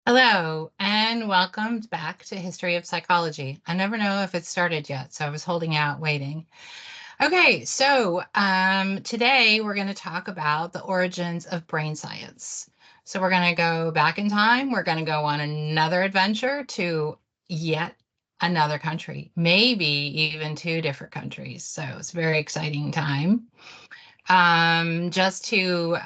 Hello, and welcome back to History of Psychology. I never know if it's started yet, so I was holding out waiting. Okay, so today we're going to talk about the origins of brain science. So we're going to go back in time. We're going to go on another adventure to yet another country, maybe even two different countries. So it's a very exciting time. Just to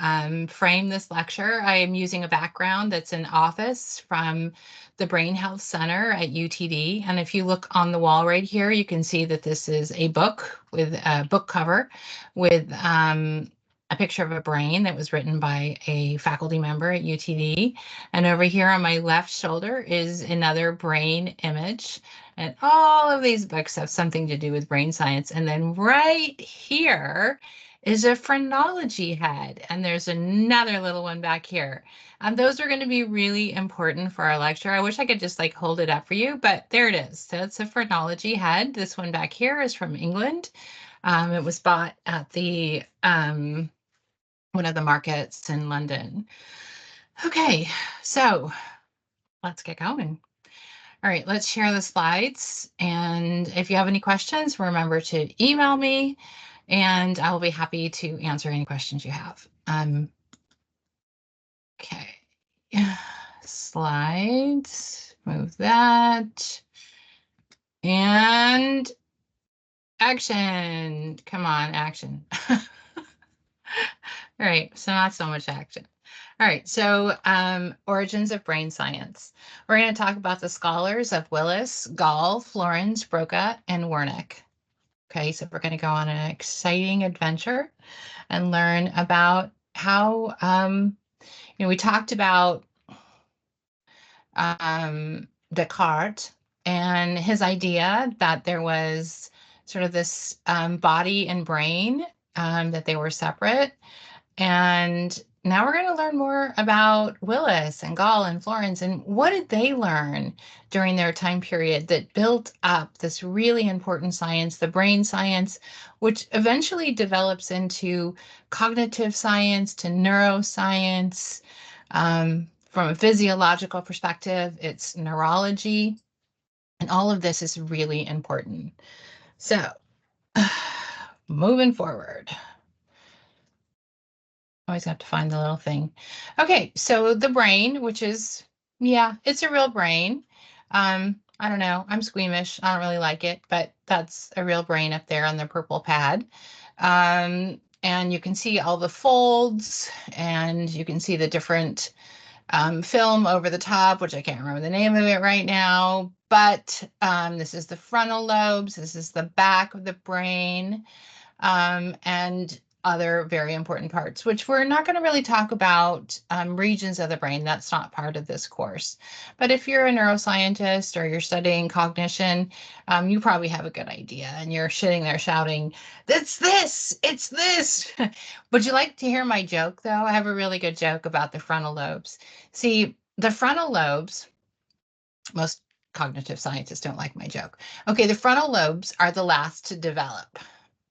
frame this lecture, I am using a background that's an office from the Brain Health Center at UTD. And if you look on the wall right here, you can see that this is a book with a book cover with a picture of a brain that was written by a faculty member at UTD. And over here on my left shoulder is another brain image. And all of these books have something to do with brain science. And then right here is a phrenology head, and there's another little one back here. Those are going to be really important for our lecture. I wish I could just like hold it up for you, but there it is. So it's a phrenology head. This one back here is from England. It was bought at the one of the markets in London. Okay, so let's get going. All right, let's share the slides. And if you have any questions, remember to email me and I will be happy to answer any questions you have. Okay, slides, move that. And action, come on, action. All right, so not so much action. All right, so origins of brain science. We're going to talk about the scholars of Willis, Gall, Florence, Broca, and Wernick. Okay, so we're going to go on an exciting adventure and learn about how, we talked about Descartes and his idea that there was sort of this body and brain, that they were separate. And now we're going to learn more about Willis and Gall and Florence and what did they learn during their time period that built up this really important science, the brain science, which eventually develops into cognitive science to neuroscience. From a physiological perspective, it's neurology, and all of this is really important. So, moving forward. Always have to find the little thing. Okay, so the brain, which is, yeah, it's a real brain. I don't know, I'm squeamish. I don't really like it, but that's a real brain up there on the purple pad. And you can see all the folds, and you can see the different film over the top, which I can't remember the name of it right now. But this is the frontal lobes. This is the back of the brain. And other very important parts, which we're not going to really talk about regions of the brain. That's not part of this course. But if you're a neuroscientist or you're studying cognition, you probably have a good idea and you're sitting there shouting, it's this. Would you like to hear my joke though? I have a really good joke about the frontal lobes. See, the frontal lobes, most cognitive scientists don't like my joke. Okay, the frontal lobes are the last to develop,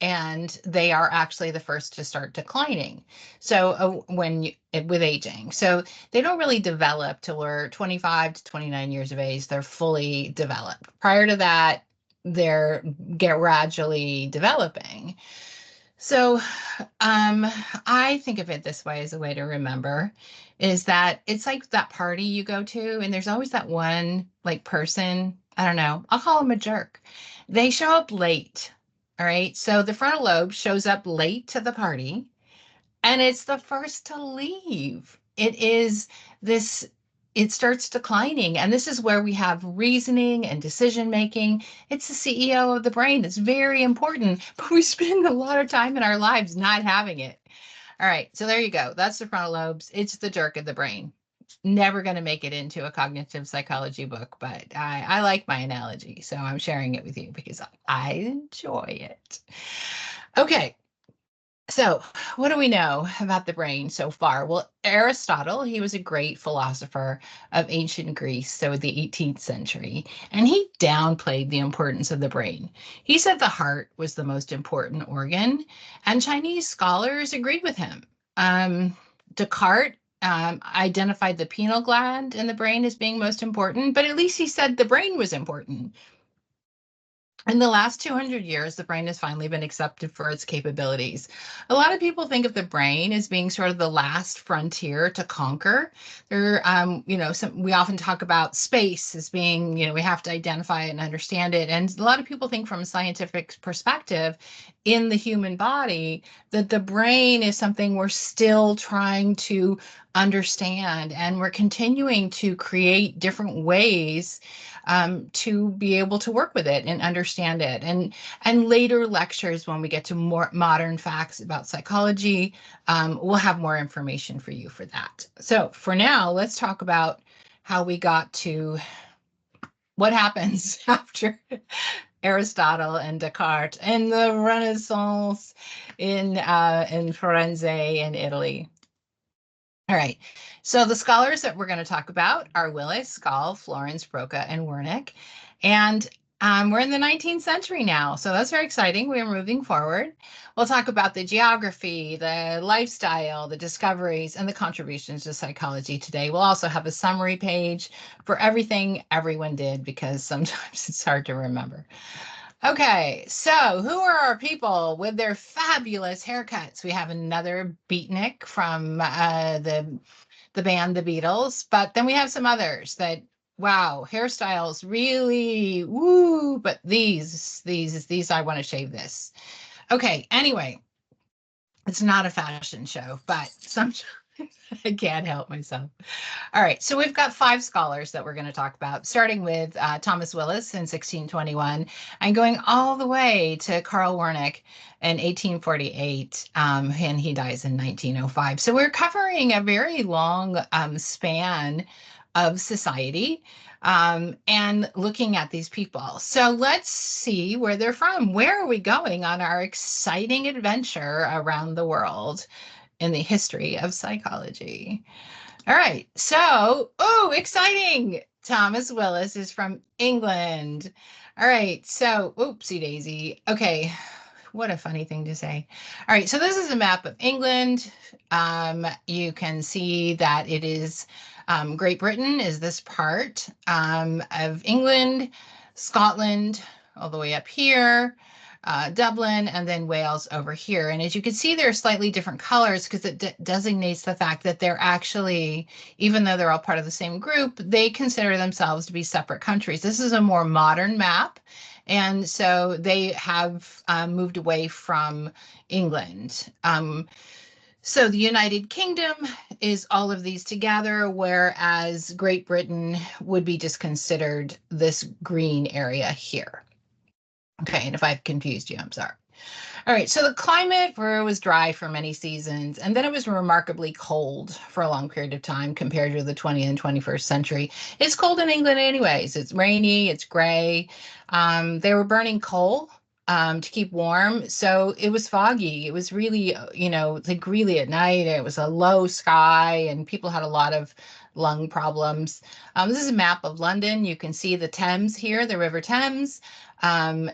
and they are actually the first to start declining. So with aging, so they don't really develop till we're 25 to 29 years of age. They're fully developed. Prior to that, they're gradually developing. So I think of it this way as a way to remember is that it's like that party you go to, and there's always that one like person, I don't know, I'll call them a jerk. They show up late. All right. So the frontal lobe shows up late to the party and it's the first to leave. It starts declining. And this is where we have reasoning and decision making. It's the CEO of the brain. It's very important, but we spend a lot of time in our lives not having it. All right. So there you go. That's the frontal lobes. It's the jerk of the brain. Never going to make it into a cognitive psychology book, but I like my analogy. So I'm sharing it with you because I enjoy it. Okay. So, what do we know about the brain so far? Well, Aristotle, he was a great philosopher of ancient Greece, so the 18th century, and he downplayed the importance of the brain. He said the heart was the most important organ, and Chinese scholars agreed with him. Descartes identified the pineal gland in the brain as being most important, but at least he said the brain was important. In the last 200 years, the brain has finally been accepted for its capabilities. A lot of people think of the brain as being sort of the last frontier to conquer. We often talk about space as being, we have to identify it and understand it. And a lot of people think from a scientific perspective in the human body that the brain is something we're still trying to understand, and we're continuing to create different ways to be able to work with it and understand it. And later lectures, when we get to more modern facts about psychology, we'll have more information for you for that. So for now, let's talk about how we got to what happens after Aristotle and Descartes and the Renaissance in Firenze in Italy. All right. So the scholars that we're going to talk about are Willis, Gall, Florence, Broca, and Wernicke. And we're in the 19th century now, so that's very exciting. We're moving forward. We'll talk about the geography, the lifestyle, the discoveries, and the contributions to psychology today. We'll also have a summary page for everything everyone did, because sometimes it's hard to remember. Okay, so who are our people with their fabulous haircuts? We have another beatnik from the band The Beatles, but then we have some others that, wow, hairstyles really woo, but these I want to shave this. Okay, anyway, it's not a fashion show, but sometimes I can't help myself. All right, so we've got 5 scholars that we're going to talk about, starting with Thomas Willis in 1621 and going all the way to Karl Wernicke in 1848, and he dies in 1905. So we're covering a very long span of society and looking at these people. So let's see where they're from. Where are we going on our exciting adventure around the world in the history of psychology? All right. So, oh, exciting. Thomas Willis is from England. All right. So, oopsie daisy. Okay. What a funny thing to say. All right. So, this is a map of England. You can see that it is Great Britain is this part of England, Scotland, all the way up here. Dublin, and then Wales over here. And as you can see, there are slightly different colors because it designates the fact that they're actually, even though they're all part of the same group, they consider themselves to be separate countries. This is a more modern map. And so they have moved away from England. So the United Kingdom is all of these together, whereas Great Britain would be just considered this green area here. Okay, and if I've confused you, I'm sorry. All right, so the climate was dry for many seasons, and then it was remarkably cold for a long period of time compared to the 20th and 21st century. It's cold in England anyways. It's rainy, it's gray. They were burning coal to keep warm, so it was foggy. It was really, like really at night. It was a low sky, and people had a lot of lung problems. This is a map of London. You can see the Thames here, the River Thames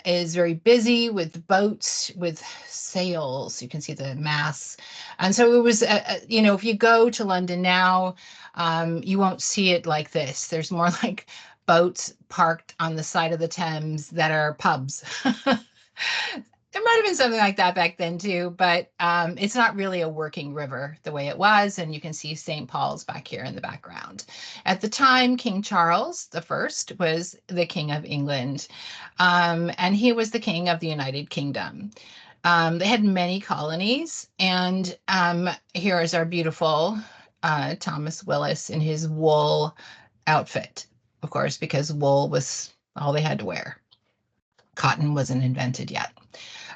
is very busy with boats, with sails. You can see the masts. And so it was, if you go to London now, you won't see it like this. There's more like boats parked on the side of the Thames that are pubs. There might have been something like that back then too, but it's not really a working river the way it was. And you can see St. Paul's back here in the background. At the time, King Charles I was the King of England, and he was the King of the United Kingdom. They had many colonies, and here is our beautiful Thomas Willis in his wool outfit, of course, because wool was all they had to wear. Cotton wasn't invented yet.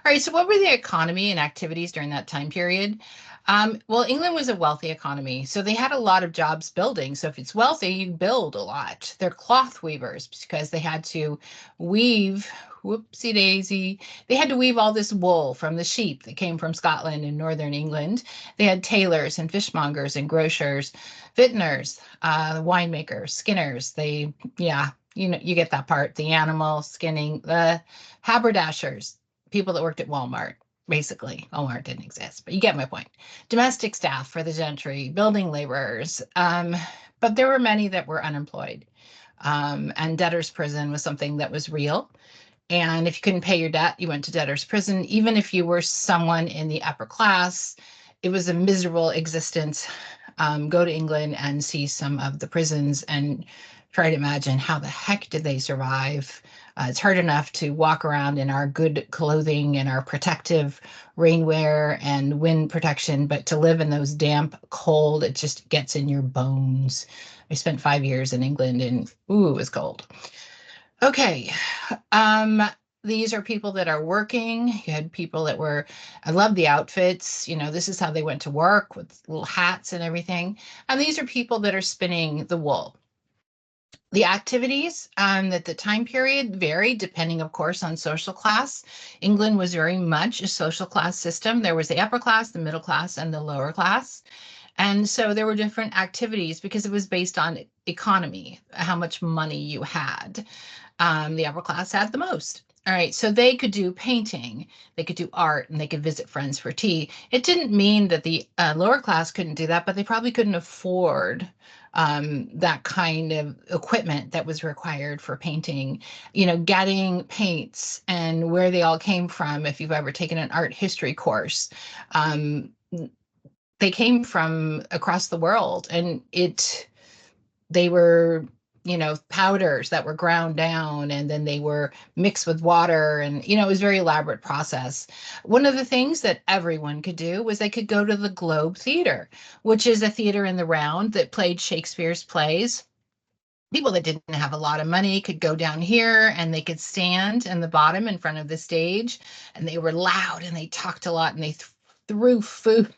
All right, so what were the economy and activities during that time period? Well, England was a wealthy economy, so they had a lot of jobs building. So if it's wealthy, you build a lot. They're cloth weavers because they had to weave, whoopsie daisy, they had to weave all this wool from the sheep that came from Scotland and northern England. They had tailors and fishmongers and grocers, vintners, winemakers, skinners. You get that part, the animal skinning, the haberdashers, people that worked at Walmart. basically. Walmart didn't exist, but you get my point. Domestic staff for the gentry, building laborers. But there were many that were unemployed. And debtor's prison was something that was real. And if you couldn't pay your debt, you went to debtor's prison. Even if you were someone in the upper class, it was a miserable existence. Go to England and see some of the prisons and try to imagine how the heck did they survive. It's hard enough to walk around in our good clothing and our protective rainwear and wind protection, but to live in those damp, cold, it just gets in your bones. I spent 5 years in England and ooh, it was cold. Okay. Um, these are people that are working. You had people that were, I love the outfits. This is how they went to work with little hats and everything. And these are people that are spinning the wool. The activities at the time period varied depending, of course, on social class. England was very much a social class system. There was the upper class, the middle class, and the lower class. And so there were different activities because it was based on economy, how much money you had. The upper class had the most. All right, so they could do painting, they could do art, and they could visit friends for tea. It didn't mean that the lower class couldn't do that, but they probably couldn't afford that kind of equipment that was required for painting. Getting paints and where they all came from, if you've ever taken an art history course, they came from across the world, and they were powders that were ground down and then they were mixed with water, and it was a very elaborate process. One of the things that everyone could do was they could go to the Globe Theater, which is a theater in the round that played Shakespeare's plays. People that didn't have a lot of money could go down here and they could stand in the bottom in front of the stage, and they were loud and they talked a lot and they threw food.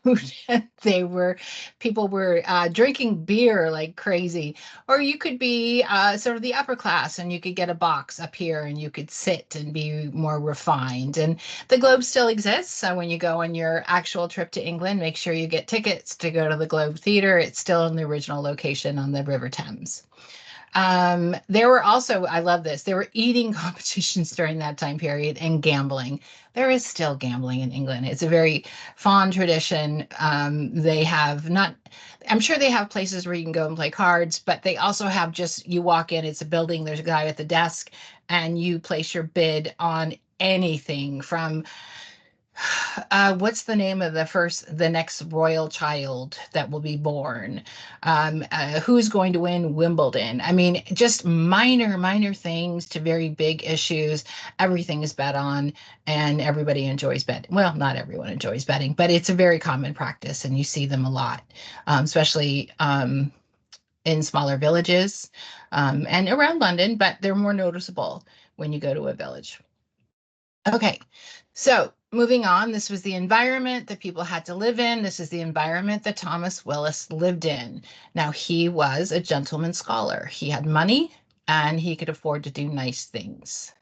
People were drinking beer like crazy. Or you could be sort of the upper class and you could get a box up here and you could sit and be more refined. And the Globe still exists. So when you go on your actual trip to England, make sure you get tickets to go to the Globe Theatre. It's still in the original location on the River Thames. There were also, I love this, there were eating competitions during that time period and gambling. There is still gambling in England. It's a very fond tradition. They have not, I'm sure they have places where you can go and play cards, but they also have just, you walk in, it's a building, there's a guy at the desk, and you place your bid on anything from what's the name of the next royal child that will be born? Who's going to win Wimbledon? I mean, just minor things to very big issues. Everything is bet on, and everybody enjoys betting. Well, not everyone enjoys betting, but it's a very common practice, and you see them a lot, especially in smaller villages and around London, but they're more noticeable when you go to a village. Okay, so moving on, this was the environment that people had to live in. This is the environment that Thomas Willis lived in. Now, he was a gentleman scholar. He had money and he could afford to do nice things.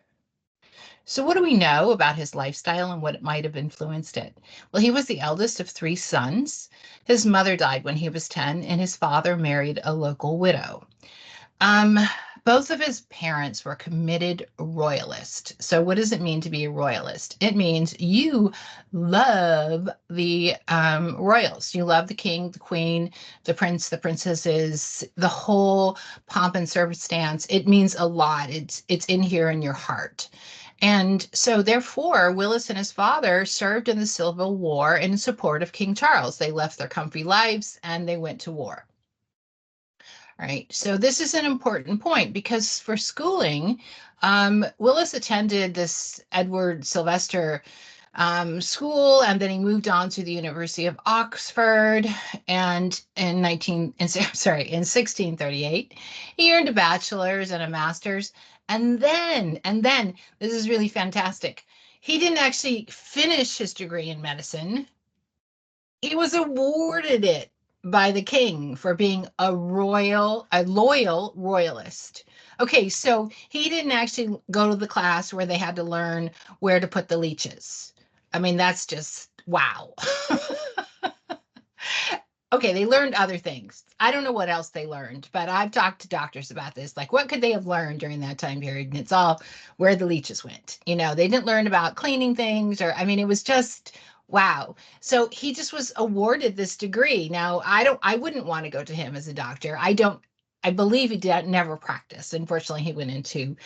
So what do we know about his lifestyle and what it might have influenced it? Well, he was the eldest of 3 sons. His mother died when he was 10, and his father married a local widow. Um, Both of his parents were committed royalists. So what does it mean to be a royalist? It means you love the royals. You love the king, the queen, the prince, the princesses, the whole pomp and circumstance. It means a lot. It's in here in your heart. And so, therefore, Willis and his father served in the Civil War in support of King Charles. They left their comfy lives and they went to war. Right. So this is an important point because for schooling, Willis attended this Edward Sylvester school, and then he moved on to the University of Oxford. And in 1638, he earned a bachelor's and a master's. And then, this is really fantastic. He didn't actually finish his degree in medicine. He was awarded it by the king for being a loyal royalist. Okay, so he didn't actually go to the class where they had to learn where to put the leeches. I mean, that's just wow. Okay, they learned other things. I don't know what else they learned, but I've talked to doctors about this. Like, what could they have learned during that time period? And it's all where the leeches went. They didn't learn about cleaning things, or, I mean, it was just wow. So he just was awarded this degree. Now, I wouldn't want to go to him as a doctor. I believe he did never practice. Unfortunately, he went into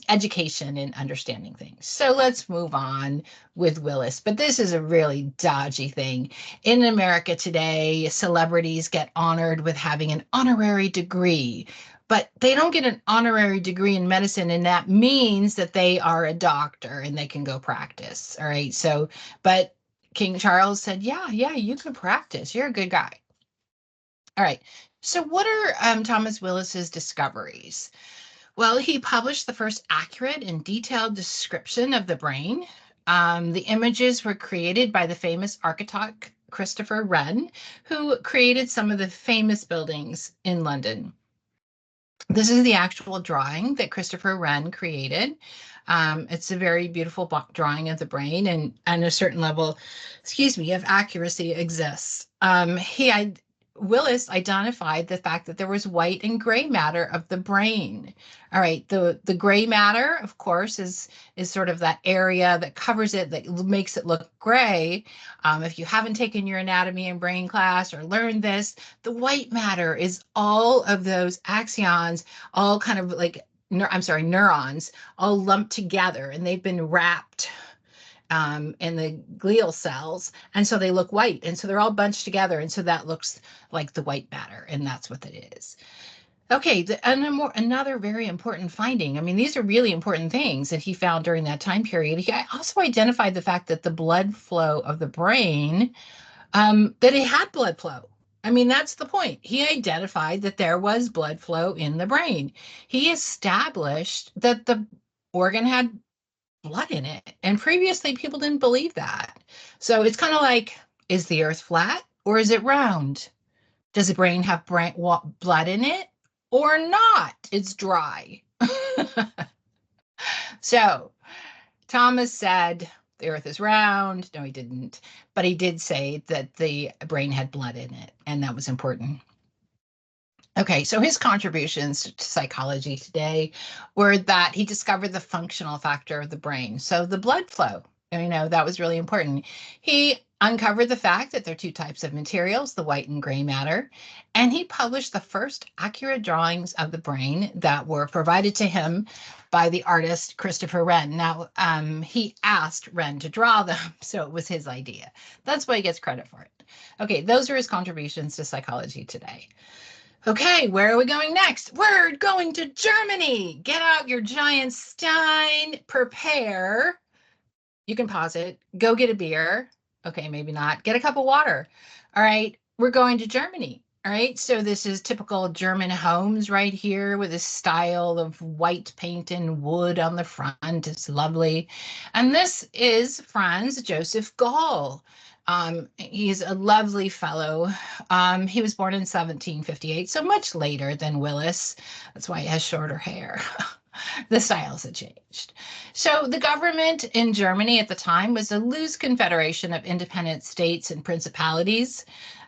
education and understanding things. So let's move on with Willis. But this is a really dodgy thing. In America today, celebrities get honored with having an honorary degree, but they don't get an honorary degree in medicine. And that means that they are a doctor and they can go practice. All right. So, but King Charles said, yeah, you can practice. You're a good guy. All right. So, what are Thomas Willis's discoveries? Well, he published the first accurate and detailed description of the brain. The images were created by the famous architect Christopher Wren, who created some of the famous buildings in London. This is the actual drawing that Christopher Wren created. It's a very beautiful drawing of the brain, and a certain level, excuse me, of accuracy exists. Willis identified the fact that there was white and gray matter of the brain. All right, the gray matter, of course, is sort of that area that covers it, that makes it look gray. If you haven't taken your anatomy and brain class or learned this, the white matter is all of those axons, all kind of like, neurons, all lumped together, and they've been wrapped in the glial cells, and so they look white, and so they're all bunched together, and so that looks like the white matter, and that's what it is. Okay, another very important finding. I mean, these are really important things that he found during that time period. He also identified the fact that the blood flow of the brain, that it had blood flow. I mean, that's the point. He identified that there was blood flow in the brain. He established that the organ had blood in it. And previously, people didn't believe that. So it's kind of like, is the earth flat or is it round? Does the brain have blood in it or not? It's dry. So Thomas said the earth is round. No, he didn't. But he did say that the brain had blood in it, and that was important. Okay, so his contributions to psychology today were that he discovered the functional factor of the brain. So the blood flow, that was really important. He uncovered the fact that there are two types of materials, the white and gray matter, and he published the first accurate drawings of the brain that were provided to him by the artist Christopher Wren. Now, he asked Wren to draw them, so it was his idea. That's why he gets credit for it. Okay, those are his contributions to psychology today. Okay, where are we going next? We're going to Germany. Get out your giant stein, prepare. You can pause it. Go get a beer. Okay, maybe not. Get a cup of water. All right, we're going to Germany. All right, so this is typical German homes right here with a style of white paint and wood on the front. It's lovely. And this is Franz Joseph Gall. He's a lovely fellow. He was born in 1758, so much later than Willis. That's why he has shorter hair. The styles had changed. So the government in Germany at the time was a loose confederation of independent states and principalities.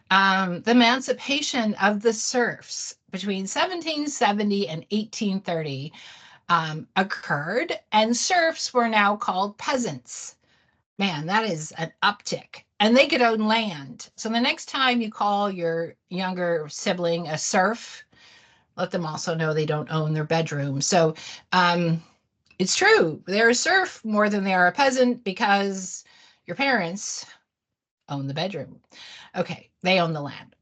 The emancipation of the serfs between 1770 and 1830 occurred, and serfs were now called peasants. Man, that is an uptick. And they could own land. So the next time you call your younger sibling a serf, let them also know they don't own their bedroom. So it's true. They're a serf more than they are a peasant because your parents own the bedroom. Okay, they own the land.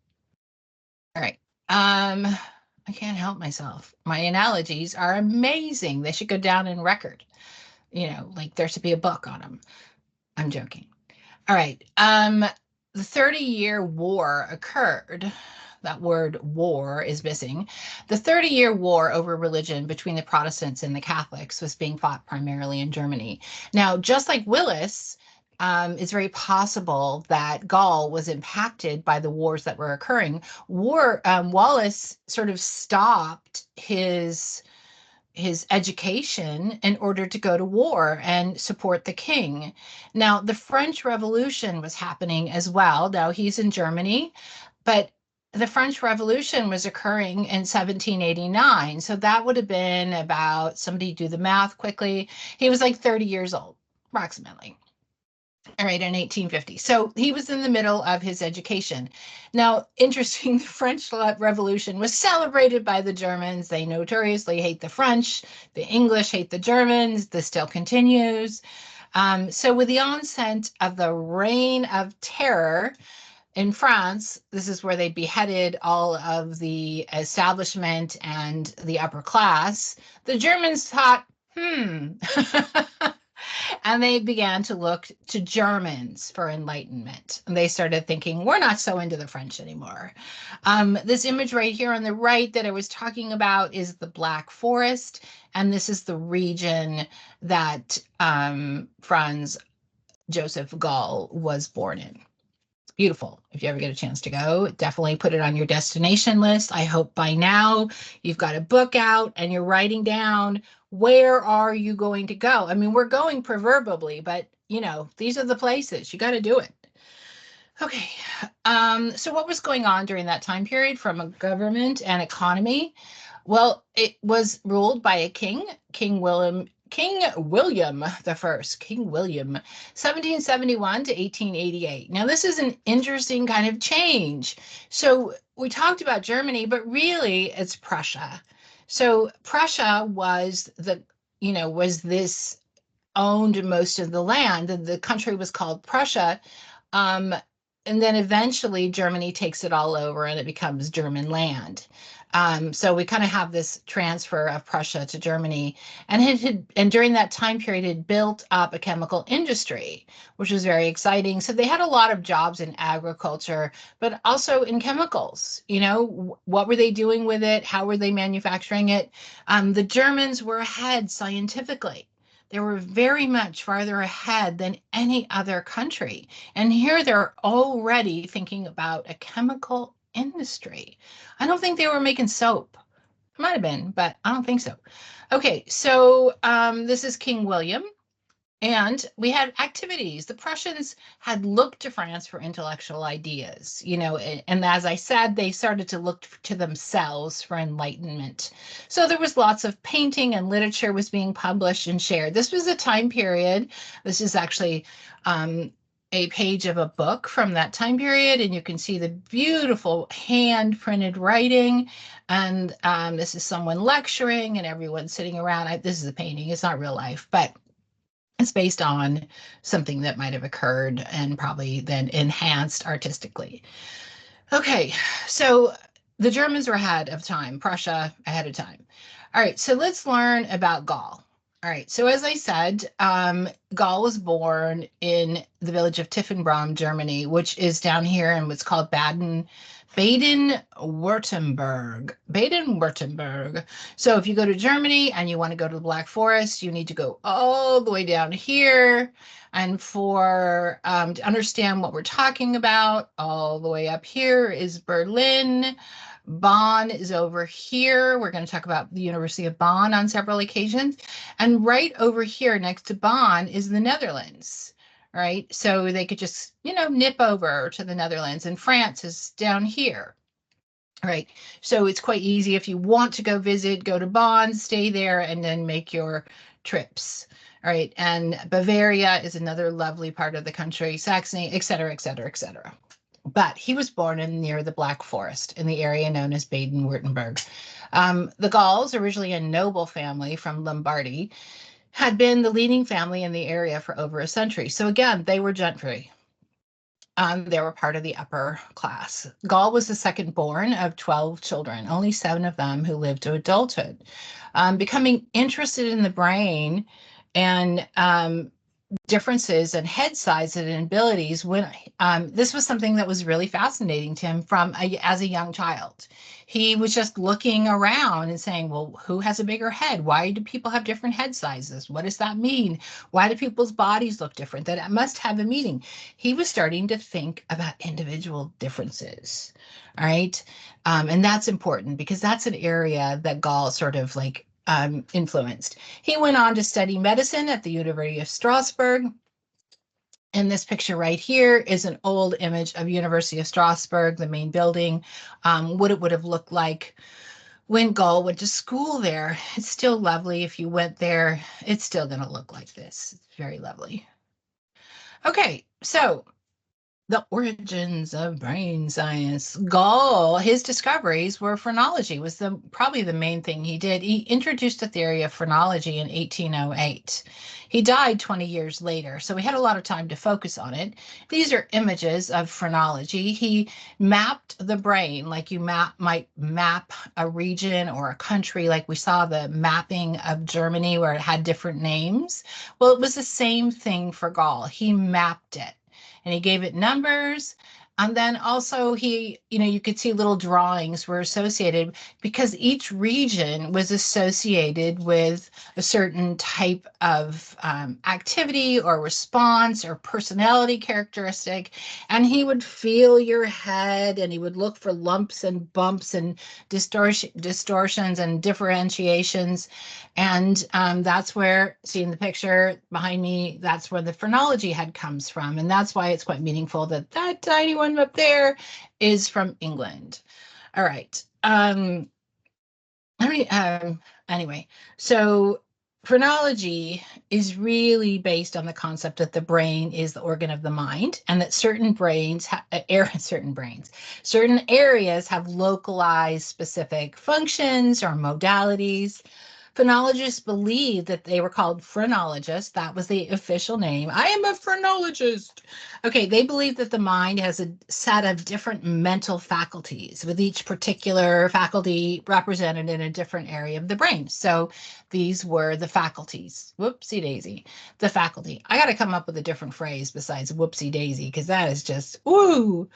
All right. I can't help myself. My analogies are amazing. They should go down in record. Like there should be a book on them. I'm joking. All right. The 30-Year War occurred. That word war is missing. The 30-Year War over religion between the Protestants and the Catholics was being fought primarily in Germany. Now, just like Willis, it's very possible that Gall was impacted by the wars that were occurring. Wallace sort of stopped his education in order to go to war and support the king. Now, the French Revolution was happening as well. Now, he's in Germany, but the French Revolution was occurring in 1789. So that would have been about, somebody do the math quickly. He was like 30 years old, approximately. All right, in 1850. So he was in the middle of his education. Now, interesting, the French Revolution was celebrated by the Germans. They notoriously hate the French. The English hate the Germans. This still continues. So, with the onset of the Reign of Terror in France, this is where they beheaded all of the establishment and the upper class. The Germans thought, and they began to look to Germans for enlightenment. And they started thinking, we're not so into the French anymore. This image right here on the right that I was talking about is the Black Forest. And this is the region that Franz Joseph Gall was born in. It's beautiful. If you ever get a chance to go, definitely put it on your destination list. I hope by now you've got a book out and you're writing down, where are you going to go? I mean, we're going proverbially, but you know, these are the places. You got to do it. Okay. So what was going on during that time period from a government and economy? Well, it was ruled by a king, King William the First, King William, 1771 to 1888. Now, this is an interesting kind of change. So we talked about Germany, but really it's Prussia. So Prussia was was this, owned most of the land. The country was called Prussia. Um, and then eventually Germany takes it all over and it becomes German land. So we kind of have this transfer of Prussia to Germany, and during that time period, it built up a chemical industry, which was very exciting. So they had a lot of jobs in agriculture, but also in chemicals. You know, what were they doing with it? How were they manufacturing it? The Germans were ahead scientifically. They were very much farther ahead than any other country. And here they're already thinking about a chemical industry. I don't think they were making soap. It might have been, but I don't think so. Okay, so this is King William. And we had activities. The Prussians had looked to France for intellectual ideas, and as I said, they started to look to themselves for enlightenment. So there was lots of painting and literature was being published and shared. This was a time period. This is actually a page of a book from that time period, and you can see the beautiful hand printed writing. And this is someone lecturing and everyone sitting around. This is a painting. It's not real life, but it's based on something that might have occurred and probably then enhanced artistically. Okay, so the Germans were ahead of time, Prussia ahead of time. All right, so let's learn about Gaul. All right, so as I said, Gaul was born in the village of Tiefenbronn, Germany, which is down here in what's called Baden-Württemberg. Baden-Württemberg. So if you go to Germany and you want to go to the Black Forest, you need to go all the way down here. And for to understand what we're talking about, all the way up here is Berlin. Bonn is over here. We're going to talk about the University of Bonn on several occasions. And right over here next to Bonn is the Netherlands. Right? So they could just, nip over to the Netherlands, and France is down here. All right. So it's quite easy if you want to go visit, go to Bonn, stay there, and then make your trips. All right. And Bavaria is another lovely part of the country, Saxony, et cetera, et cetera, et cetera. But he was born near the Black Forest in the area known as Baden-Württemberg. The Gauls, originally a noble family from Lombardy, had been the leading family in the area for over a century. So again, they were gentry. They were part of the upper class. Gaul was the second born of 12 children, only 7 of them who lived to adulthood. Becoming interested in the brain and differences in head size and abilities, when this was something that was really fascinating to him as a young child. He was just looking around and saying, well, who has a bigger head? Why do people have different head sizes? What does that mean? Why do people's bodies look different? That must have a meaning. He was starting to think about individual differences. All right. And that's important because that's an area that Gall sort of influenced. He went on to study medicine at the University of Strasbourg. And this picture right here is an old image of University of Strasbourg, the main building, what it would have looked like when Gall went to school there. It's still lovely. If you went there, it's still going to look like this. It's very lovely. Okay, so the origins of brain science. Gall, his discoveries were phrenology, was probably the main thing he did. He introduced the theory of phrenology in 1808. He died 20 years later, so we had a lot of time to focus on it. These are images of phrenology. He mapped the brain like you might map a region or a country, like we saw the mapping of Germany where it had different names. Well, it was the same thing for Gall. He mapped it and he gave it numbers. And then also you could see little drawings were associated because each region was associated with a certain type of activity or response or personality characteristic. And he would feel your head and he would look for lumps and bumps and distortions and differentiations. And that's where, seeing the picture behind me, that's where the phrenology head comes from. And that's why it's quite meaningful that that tiny one up there is from England. All right. Anyway, so phrenology is really based on the concept that the brain is the organ of the mind and that certain areas have localized specific functions or modalities. Phonologists believed that they were called phrenologists. That was the official name. I am a phrenologist. Okay, they believe that the mind has a set of different mental faculties, with each particular faculty represented in a different area of the brain. So these were the faculties. Whoopsie daisy. The faculty. I got to come up with a different phrase besides whoopsie daisy because that is just, ooh.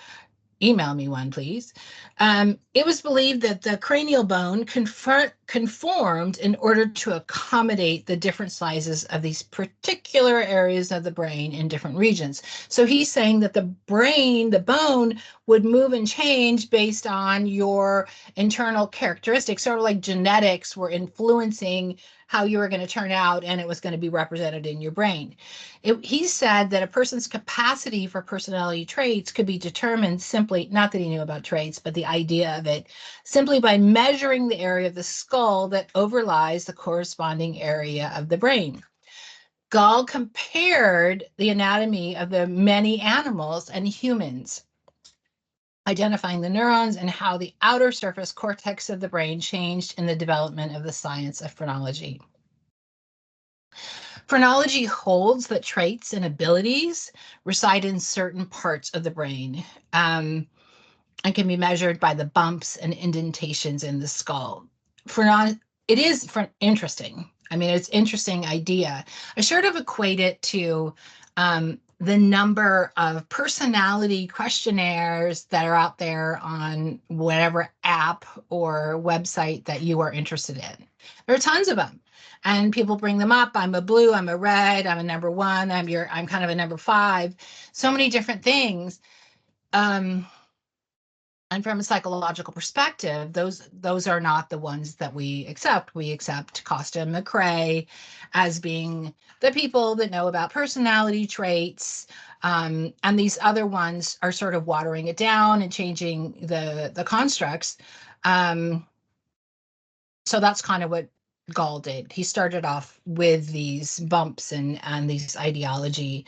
Email me one, please. It was believed that the cranial bone conformed in order to accommodate the different sizes of these particular areas of the brain in different regions. So he's saying that the brain, the bone, would move and change based on your internal characteristics, sort of like genetics were influencing how you were going to turn out and it was going to be represented in your brain. He said that a person's capacity for personality traits could be determined simply, not that he knew about traits, but the idea of it, simply by measuring the area of the skull that overlies the corresponding area of the brain. Gall compared the anatomy of the many animals and humans, identifying the neurons and how the outer surface cortex of the brain changed in the development of the science of phrenology. Phrenology holds that traits and abilities reside in certain parts of the brain and can be measured by the bumps and indentations in the skull. It is interesting. I mean, it's interesting idea. I sort of equate it to the number of personality questionnaires that are out there on whatever app or website that you are interested in. There are tons of them. And people bring them up. I'm a blue, I'm a red, I'm a number one, I'm kind of a number five. So many different things. And from a psychological perspective, those are not the ones that we accept. We accept Costa and McCrae as being the people that know about personality traits. And these other ones are sort of watering it down and changing the constructs. So that's kind of what Gall did. He started off with these bumps and these ideology.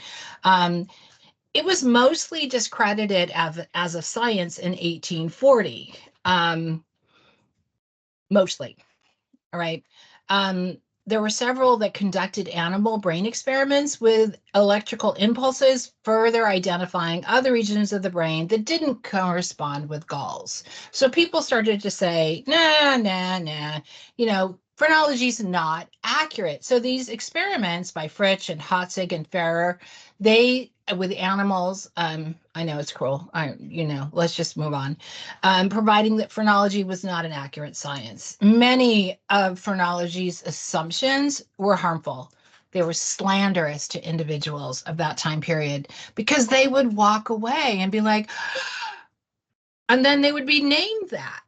It was mostly discredited as a science in 1840, mostly, all right? There were several that conducted animal brain experiments with electrical impulses, further identifying other regions of the brain that didn't correspond with Gall's. So people started to say, nah, phrenology is not accurate. So these experiments by Fritsch and Hotzig and Ferrer, with animals, I know it's cruel, let's just move on, providing that phrenology was not an accurate science. Many of phrenology's assumptions were harmful. They were slanderous to individuals of that time period because they would walk away and be like, and then they would be named that.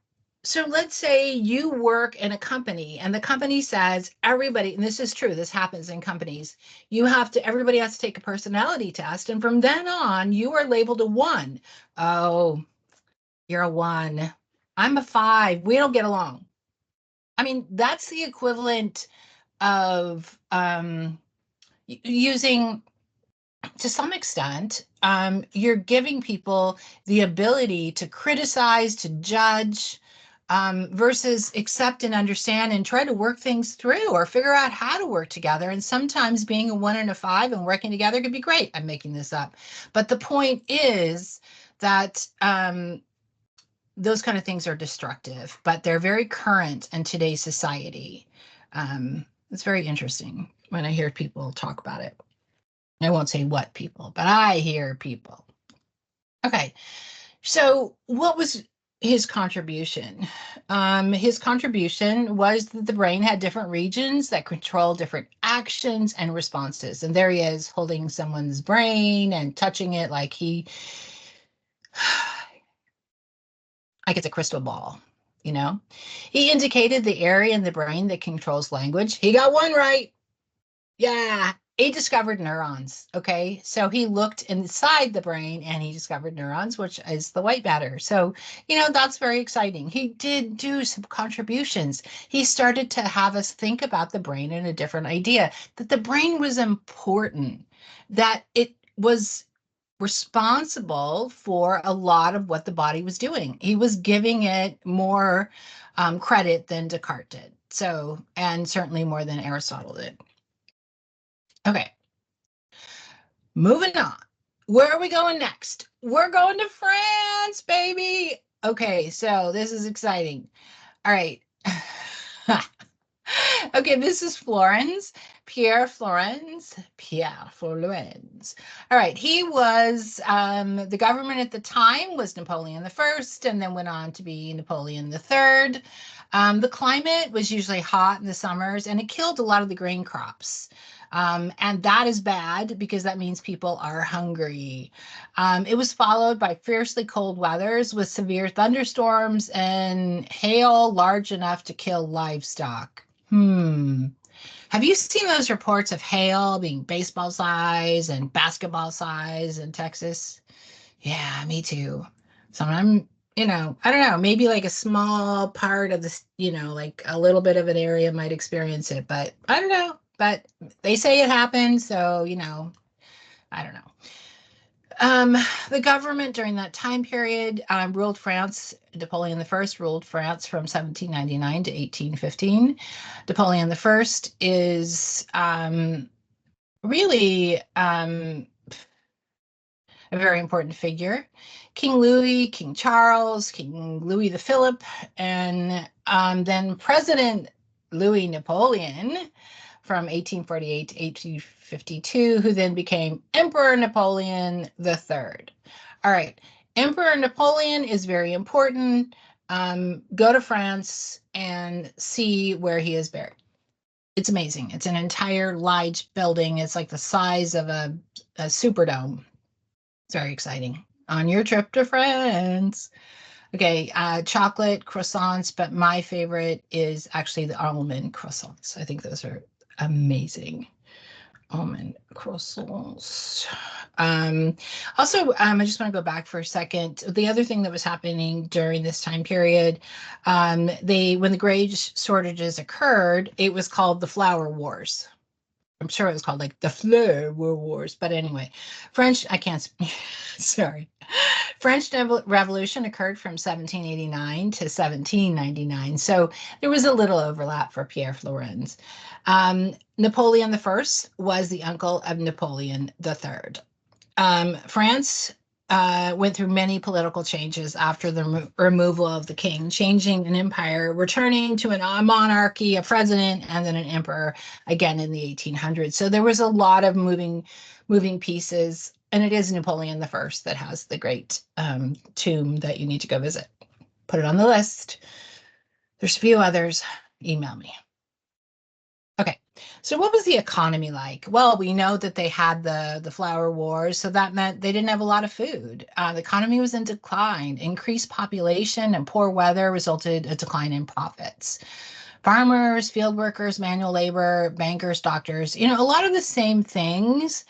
So let's say you work in a company and the company says everybody, and this is true, this happens in companies, everybody has to take a personality test. And from then on, you are labeled a one. Oh, you're a one. I'm a five. We don't get along. I mean, that's the equivalent of using, to some extent, you're giving people the ability to criticize, to judge, versus accept and understand and try to work things through or figure out how to work together. And sometimes being a one and a five and working together could be great. I'm making this up. But the point is that those kind of things are destructive, but they're very current in today's society. It's very interesting when I hear people talk about it. I won't say what people, but I hear people. Okay, so what was his contribution? His contribution was that the brain had different regions that control different actions and responses. And there he is holding someone's brain and touching it like it's a crystal ball, you know? He indicated the area in the brain that controls language. He got one right. Yeah, he discovered neurons. Okay, so he looked inside the brain and he discovered neurons, which is the white matter. So, that's very exciting. He did do some contributions. He started to have us think about the brain in a different idea, that the brain was important, that it was responsible for a lot of what the body was doing. He was giving it more credit than Descartes did. So, and certainly more than Aristotle did. Okay, moving on. Where are we going next? We're going to France, baby. Okay, so this is exciting. All right. Okay, this is Florence, Pierre Florence, Pierre Florence. All right, he was, the government at the time was Napoleon the First, and then went on to be Napoleon the Third. The climate was usually hot in the summers, and it killed a lot of the grain crops. And that is bad because that means people are hungry. It was followed by fiercely cold weathers with severe thunderstorms and hail large enough to kill livestock. Have you seen those reports of hail being baseball size and basketball size in Texas? Yeah, me too. So I don't know, maybe like a small part of this, like a little bit of an area might experience it, but I don't know. But they say it happened, so, I don't know. The government during that time period ruled France. Napoleon the First ruled France from 1799 to 1815. Napoleon the First is really a very important figure. King Louis, King Charles, King Louis the Philip, and then President Louis Napoleon from 1848 to 1852, who then became Emperor Napoleon III. All right, Emperor Napoleon is very important. Go to France and see where he is buried. It's amazing. It's an entire large building. It's like the size of a Superdome. It's very exciting. On your trip to France. Okay, chocolate croissants, but my favorite is actually the almond croissants. I think those are amazing. Almond croissants. Also, I just want to go back for a second. The other thing that was happening during this time period, when the grain shortages occurred, it was called the Flour Wars. I'm sure it was called like the Flour Wars, but anyway, I can't, sorry. French Revolution occurred from 1789 to 1799, so there was a little overlap for Pierre Florens. Napoleon the First was the uncle of Napoleon the Third. France went through many political changes after the removal of the king, changing an empire, returning to a monarchy, a president, and then an emperor again in the 1800s. So there was a lot of moving pieces, and it is Napoleon the First that has the great tomb that you need to go visit. Put it on the list. There's a few others. Email me. Okay, so what was the economy like? Well, we know that they had the flour wars, so that meant they didn't have a lot of food. The economy was in decline. Increased population and poor weather resulted a decline in profits. Farmers, field workers, manual labor, bankers, doctors, a lot of the same things,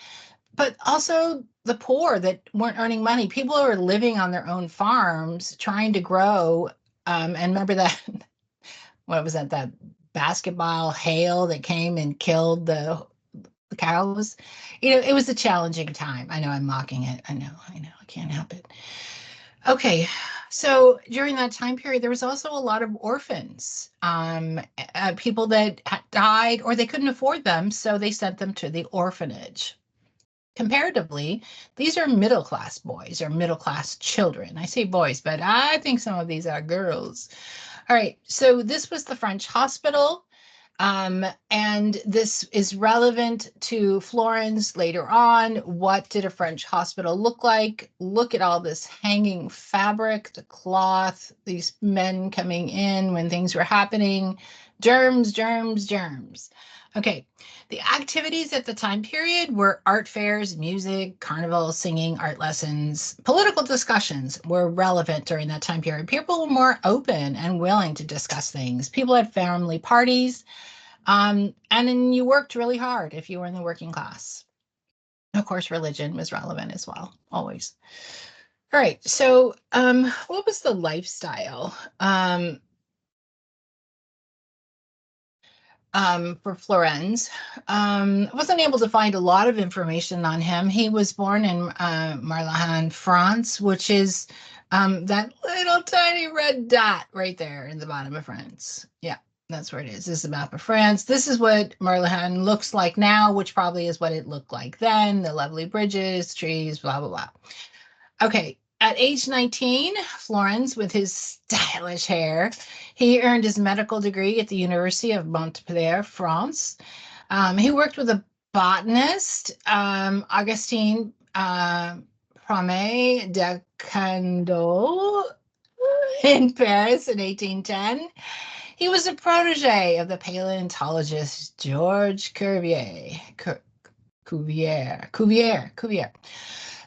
but also the poor that weren't earning money. People who were living on their own farms trying to grow. And remember that what was that, that basketball hail that came and killed the cows? It was a challenging time. I know I'm mocking it. I know, I can't help it. Okay, so during that time period, there was also a lot of orphans, people that died or they couldn't afford them, so they sent them to the orphanage. Comparatively, these are middle class boys or middle class children. I say boys, but I think some of these are girls. All right, so this was the French hospital. And this is relevant to Florence later on. What did a French hospital look like? Look at all this hanging fabric, the cloth, these men coming in when things were happening. Germs, germs, germs. Okay, the activities at the time period were art fairs, music, carnival, singing, art lessons. Political discussions were relevant during that time period. People were more open and willing to discuss things. People had family parties. And then you worked really hard if you were in the working class. Of course, religion was relevant as well, always. All right. So, what was the lifestyle for Florenz? I wasn't able to find a lot of information on him. He was born in Marlahan, France, which is that little tiny red dot right there in the bottom of France. Yeah, that's where it is. This is a map of France. This is what Marlahan looks like now, which probably is what it looked like then. The lovely bridges, trees, blah, blah, blah. Okay, at age 19, Florence, with his stylish hair, he earned his medical degree at the University of Montpellier, France. He worked with a botanist, Augustine Promet de Candolle, in Paris in 1810. He was a protege of the paleontologist Georges Cuvier. Cuvier.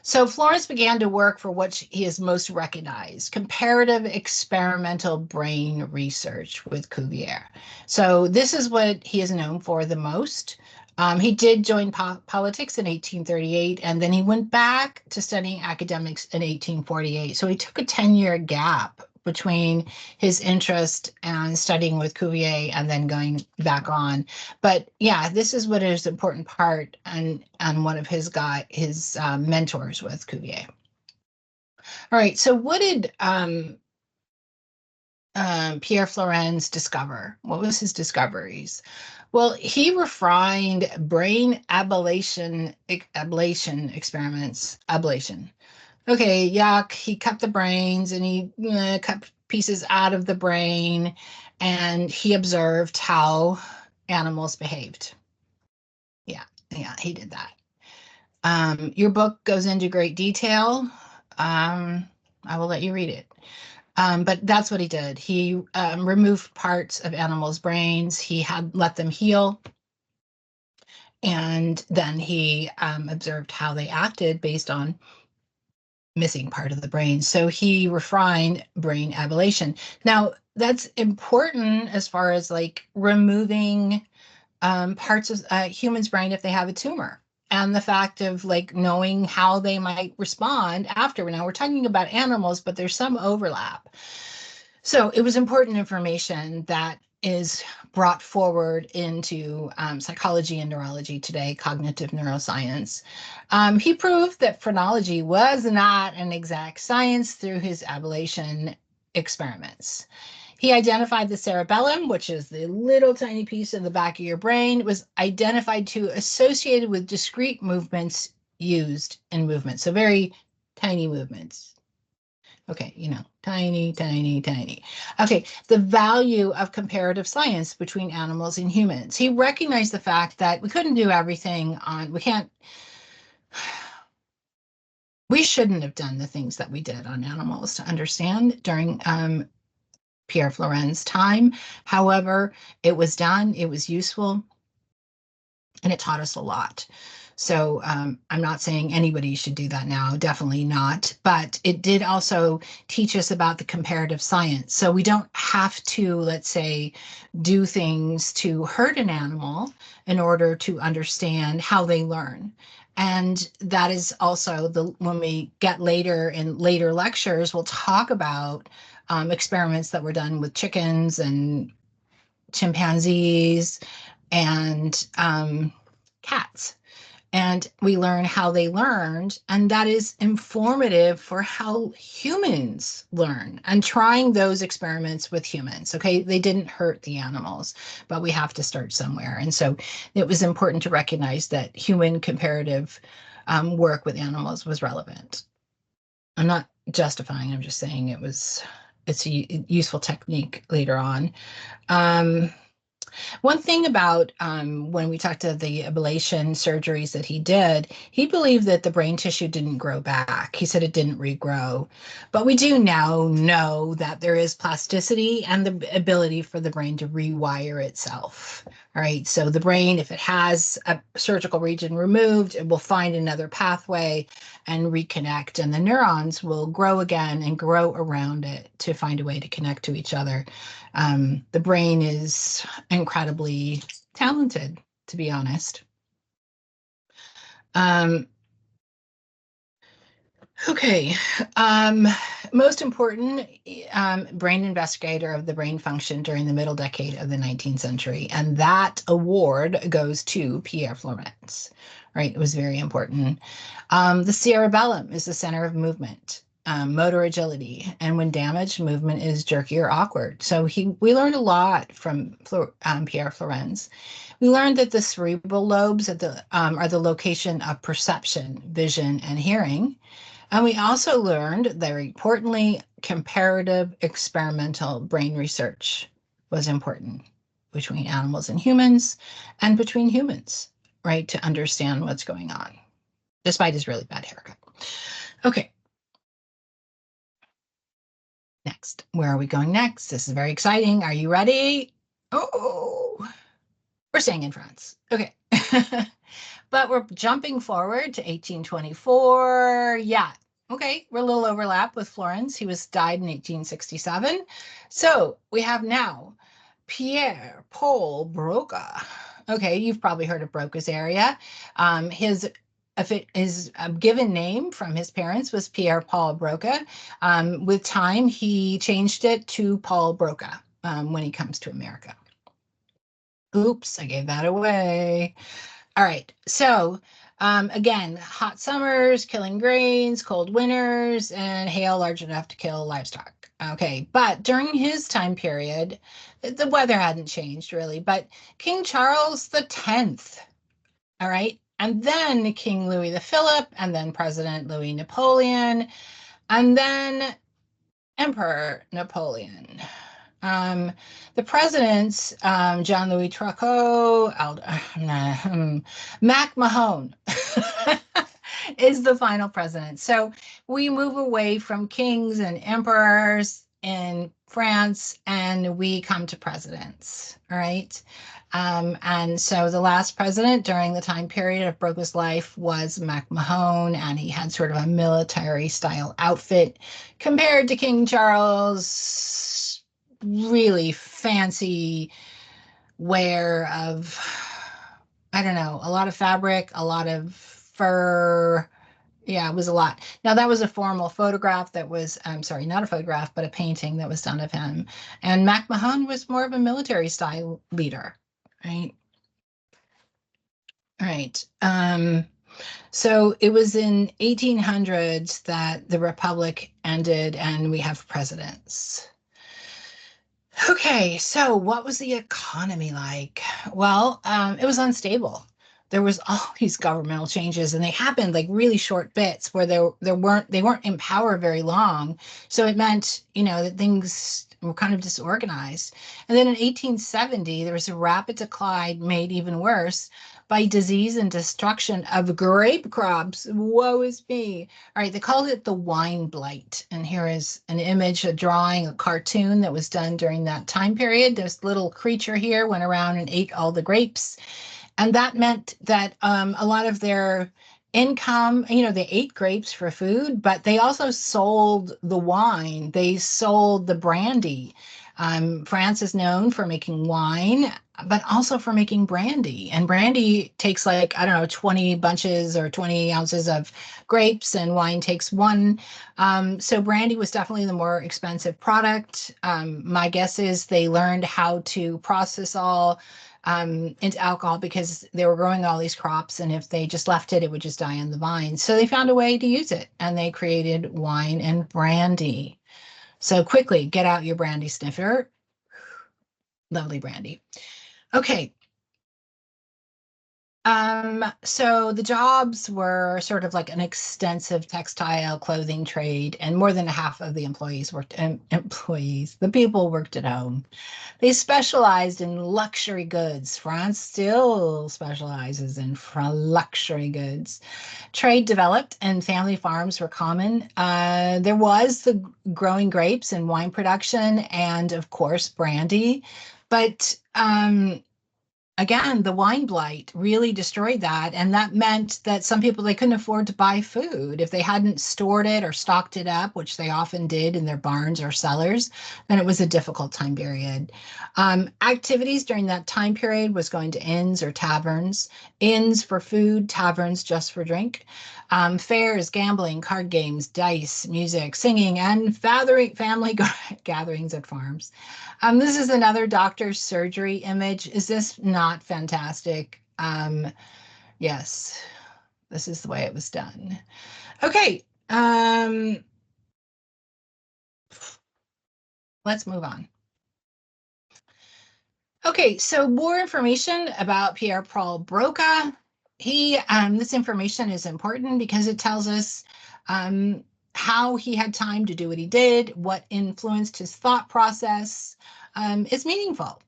So Florence began to work for what he is most recognized, comparative experimental brain research with Cuvier. So this is what he is known for the most. He did join politics in 1838, and then he went back to studying academics in 1848. So he took a 10-year gap between his interest and studying with Cuvier and then going back on. But yeah, this is what is an important part and one of his mentors with Cuvier. All right, so what did Pierre Florenz discover? What was his discoveries? Well, he refined brain ablation experiments. Ablation. Okay, yuck. He cut the brains and he cut pieces out of the brain, and he observed how animals behaved. Yeah, he did that. Your book goes into great detail. I will let you read it. But that's what he did. He removed parts of animals' brains. He had let them heal. And then he observed how they acted based on missing part of the brain. So he refined brain ablation. Now, that's important as far as like removing parts of a human's brain if they have a tumor. And the fact of like knowing how they might respond after. Now we're talking about animals, but there's some overlap. So it was important information that is brought forward into psychology and neurology today, cognitive neuroscience. He proved that phrenology was not an exact science through his ablation experiments. He identified the cerebellum, which is the little tiny piece in the back of your brain. It was identified to associated with discrete movements used in movement. So very tiny movements. Okay, tiny, tiny, tiny. Okay, the value of comparative science between animals and humans. He recognized the fact that we couldn't do everything we shouldn't have done the things that we did on animals to understand during Pierre Florenz's time. However, it was done, it was useful. and it taught us a lot. So I'm not saying anybody should do that now, definitely not. But it did also teach us about the comparative science. So we don't have to, let's say, do things to hurt an animal in order to understand how they learn. And that is also the when we get later in later lectures, we'll talk about experiments that were done with chickens and chimpanzees and cats, and we learn how they learned, and that is informative for how humans learn and trying those experiments with humans. Okay, they didn't hurt the animals, but we have to start somewhere, and so it was important to recognize that human comparative work with animals was relevant. I'm not justifying, I'm just saying it's a useful technique later on. um, One thing about when we talked to the ablation surgeries that he did, he believed that the brain tissue didn't grow back. He said it didn't regrow. But we do now know that there is plasticity and the ability for the brain to rewire itself. All right. So the brain, if it has a surgical region removed, it will find another pathway and reconnect. And the neurons will grow again and grow around it to find a way to connect to each other. The brain is incredibly talented, to be honest. Um, okay. Most important, brain investigator of the brain function during the middle decade of the 19th century. And that award goes to Pierre Florence, right? It was very important. The cerebellum is the center of movement. Motor agility, and when damaged, movement is jerky or awkward. So we learned a lot from Pierre Florence. We learned that the cerebral lobes are the location of perception, vision, and hearing. And we also learned, very importantly, comparative experimental brain research was important between animals and humans, and between humans, right, to understand what's going on, despite his really bad haircut. Okay. Next, where are we going next? This is very exciting. Are you ready? Oh, we're staying in France. Okay. But we're jumping forward to 1824. Yeah. Okay. We're a little overlap with Florence. He was died in 1867. So we have now Pierre Paul Broca. Okay. You've probably heard of Broca's area. His given name from his parents was Pierre Paul Broca. With time, he changed it to Paul Broca when he comes to America. Oops, I gave that away. All right. So again, hot summers, killing grains, cold winters, and hail large enough to kill livestock. Okay. But during his time period, the weather hadn't changed really. But King Charles the 10th, all right, and then King Louis the Philip, and then President Louis Napoleon, and then Emperor Napoleon. The presidents, John Louis Trocot, Mac Mahone is the final president. So we move away from kings and emperors in France and we come to presidents, all right? And so the last president during the time period of Broca's life was Mac Mahone, and he had sort of a military style outfit compared to King Charles, really fancy wear of, I don't know, a lot of fabric, a lot of fur. Yeah, it was a lot. Now, that was a formal photograph that was, I'm sorry, not a photograph, but a painting that was done of him. And Mac Mahone was more of a military style leader, right? Right. So it was in 1800s that the Republic ended and we have presidents. Okay, so what was the economy like? Well, it was unstable. There was all these governmental changes, and they happened like really short bits where they weren't in power very long. So it meant, that things were kind of disorganized. And then in 1870, there was a rapid decline made even worse by disease and destruction of grape crops. Woe is me. All right, they called it the wine blight. And here is an image, a drawing, a cartoon that was done during that time period. This little creature here went around and ate all the grapes. And that meant that a lot of their income, they ate grapes for food, but they also sold the wine. They sold the brandy. France is known for making wine, but also for making brandy. And brandy takes like, I don't know, 20 bunches or 20 ounces of grapes, and wine takes one. So brandy was definitely the more expensive product. My guess is they learned how to process all into alcohol because they were growing all these crops, and if they just left it, it would just die on the vine. So they found a way to use it, and they created wine and brandy. So quickly, get out your brandy sniffer. Lovely brandy. Okay. So the jobs were sort of like an extensive textile clothing trade, and more than half of the the people worked at home. They specialized in luxury goods. France still specializes in luxury goods. Trade developed and family farms were common. There was the growing grapes and wine production, and of course, brandy. But again, the wine blight really destroyed that. And that meant that some people, they couldn't afford to buy food. If they hadn't stored it or stocked it up, which they often did in their barns or cellars, then it was a difficult time period. Activities during that time period was going to inns or taverns, inns for food, taverns just for drink, fairs, gambling, card games, dice, music, singing, and family gatherings at farms. This is another doctor's surgery image. Is this not fantastic? Yes, this is the way it was done. Okay, let's move on. Okay, so more information about Pierre-Paul Broca. This information is important because it tells us how he had time to do what he did, what influenced his thought process. It's meaningful.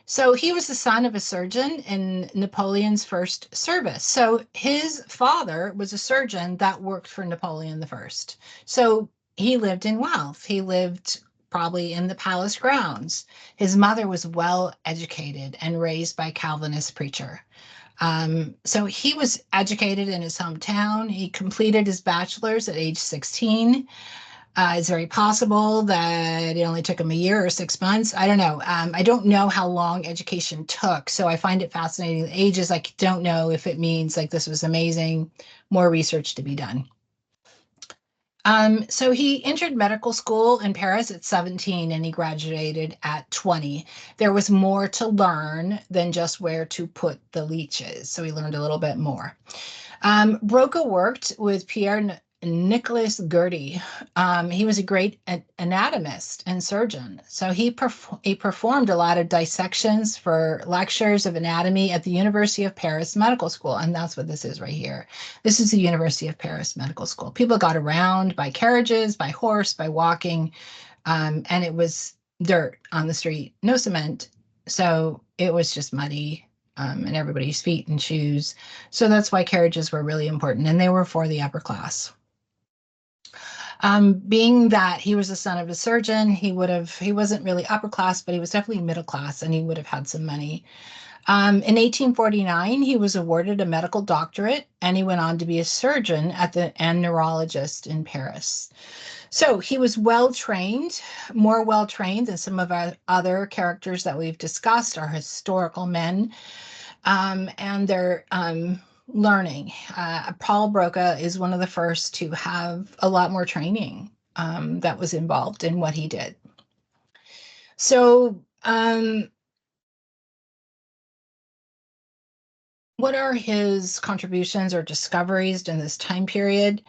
So he was the son of a surgeon in Napoleon's first service. So his father was a surgeon that worked for Napoleon the First. So he lived in wealth. He lived probably in the palace grounds. His mother was well educated and raised by a Calvinist preacher. So he was educated in his hometown. He completed his bachelor's at age 16. It's very possible that it only took him a year or 6 months. I don't know. I don't know how long education took. So I find it fascinating. The ages, I don't know if it means like this was amazing, more research to be done. So he entered medical school in Paris at 17 and he graduated at 20. There was more to learn than just where to put the leeches. So he learned a little bit more. Broca worked with Pierre Nicolas Gertie. He was a great anatomist and surgeon. So he performed a lot of dissections for lectures of anatomy at the University of Paris Medical School. And that's what this is right here. This is the University of Paris Medical School. People got around by carriages, by horse, by walking, and it was dirt on the street, no cement. So it was just muddy. And everybody's feet and shoes. So that's why carriages were really important, and they were for the upper class. Being that he was the son of a surgeon, he wasn't really upper class, but he was definitely middle class, and he would have had some money. In 1849, he was awarded a medical doctorate, and he went on to be a surgeon and neurologist in Paris. So he was well trained, more well trained than some of our other characters that we've discussed, our historical men, and they're learning. Paul Broca is one of the first to have a lot more training that was involved in what he did. So what are his contributions or discoveries in this time period?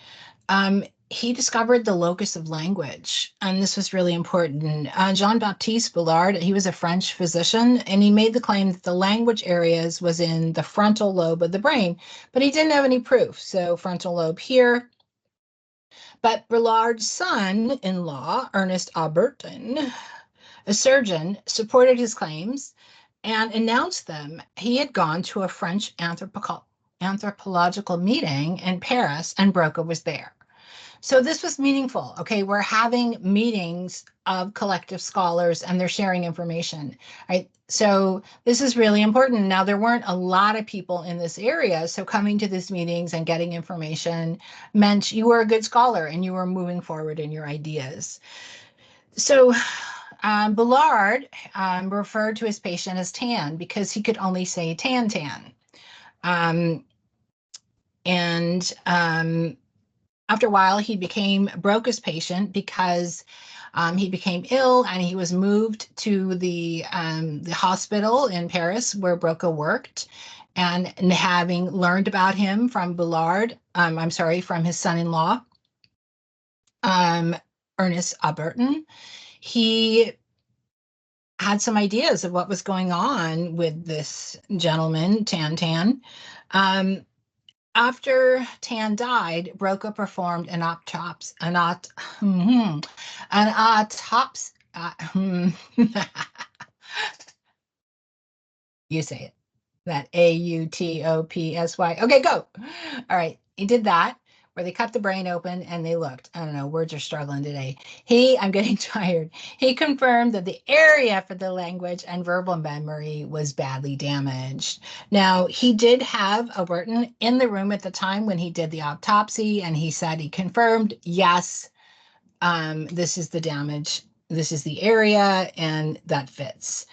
He discovered the locus of language, and this was really important. Jean-Baptiste Billard, he was a French physician, and he made the claim that the language areas was in the frontal lobe of the brain, but he didn't have any proof. So frontal lobe here. But Billard's son-in-law, Ernest Aubertin, a surgeon, supported his claims and announced them. He had gone to a French anthropological meeting in Paris, and Broca was there. So this was meaningful. Okay, we're having meetings of collective scholars and they're sharing information, right? So this is really important. Now, there weren't a lot of people in this area, so coming to these meetings and getting information meant you were a good scholar and you were moving forward in your ideas. So Ballard referred to his patient as Tan because he could only say Tan Tan. Um, and after a while, he became Broca's patient because he became ill and he was moved to the hospital in Paris where Broca worked. And having learned about him from Ballard, I'm sorry, from his son-in-law, um, Ernest Aubertin, he had some ideas of what was going on with this gentleman, Tan Tan. Um, After Tan died, Broca performed an autopsy, an autopsy. You say it. That AUTOPSY. Okay, go. All right. He did that where they cut the brain open and they looked. I don't know, words are struggling today. I'm getting tired. He confirmed that the area for the language and verbal memory was badly damaged. Now, he did have Alberton in the room at the time when he did the autopsy, and he said he confirmed, yes, this is the damage, this is the area, and that fits.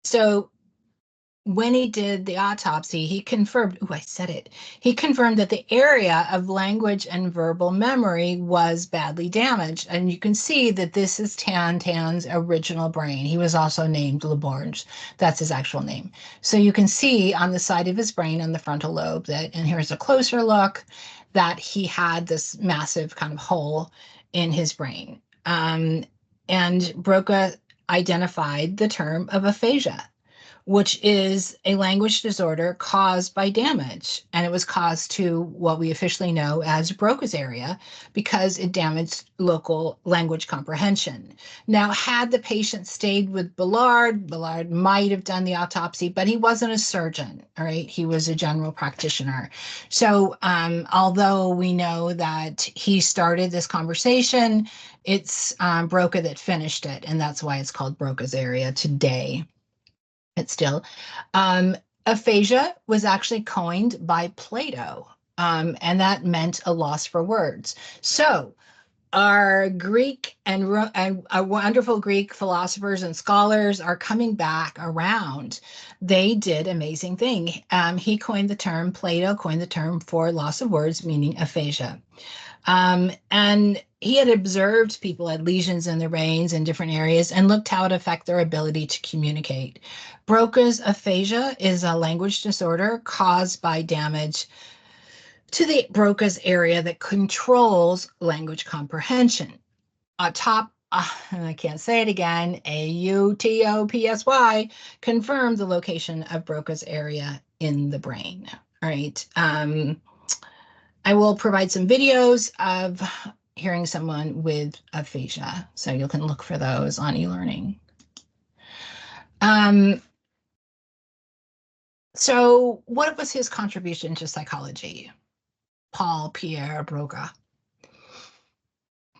So when he did the autopsy, he confirmed, oh, I said it. He confirmed that the area of language and verbal memory was badly damaged. And you can see that this is Tan's original brain. He was also named Laborge. That's his actual name. So you can see on the side of his brain, on the frontal lobe, that, and here's a closer look, that he had this massive kind of hole in his brain. And Broca identified the term of aphasia, which is a language disorder caused by damage. And it was caused to what we officially know as Broca's area because it damaged local language comprehension. Now, had the patient stayed with Ballard, Ballard might have done the autopsy, but he wasn't a surgeon, all right? He was a general practitioner. So although we know that he started this conversation, it's Broca that finished it, and that's why it's called Broca's area today. But still, aphasia was actually coined by Plato, and that meant a loss for words. So our Greek and our wonderful Greek philosophers and scholars are coming back around. They did amazing thing. Plato coined the term for loss of words, meaning aphasia. And he had observed people had lesions in their brains in different areas and looked how it affect their ability to communicate. Broca's aphasia is a language disorder caused by damage to the Broca's area that controls language comprehension. I can't say it again, AUTOPSY, confirmed the location of Broca's area in the brain. All right. I will provide some videos of hearing someone with aphasia, so you can look for those on e-learning. So what was his contribution to psychology? Paul Pierre Broca.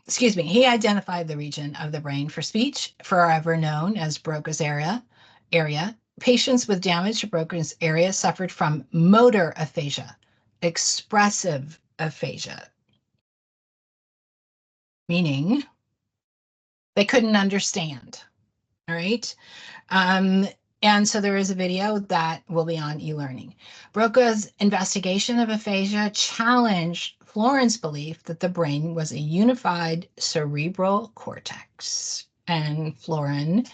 Excuse me, he identified the region of the brain for speech, forever known as Broca's area. Patients with damage to Broca's area suffered from motor aphasia, expressive aphasia, meaning they couldn't understand. All right. And so there is a video that will be on e-learning. Broca's investigation of aphasia challenged Floren's belief that the brain was a unified cerebral cortex. And Floren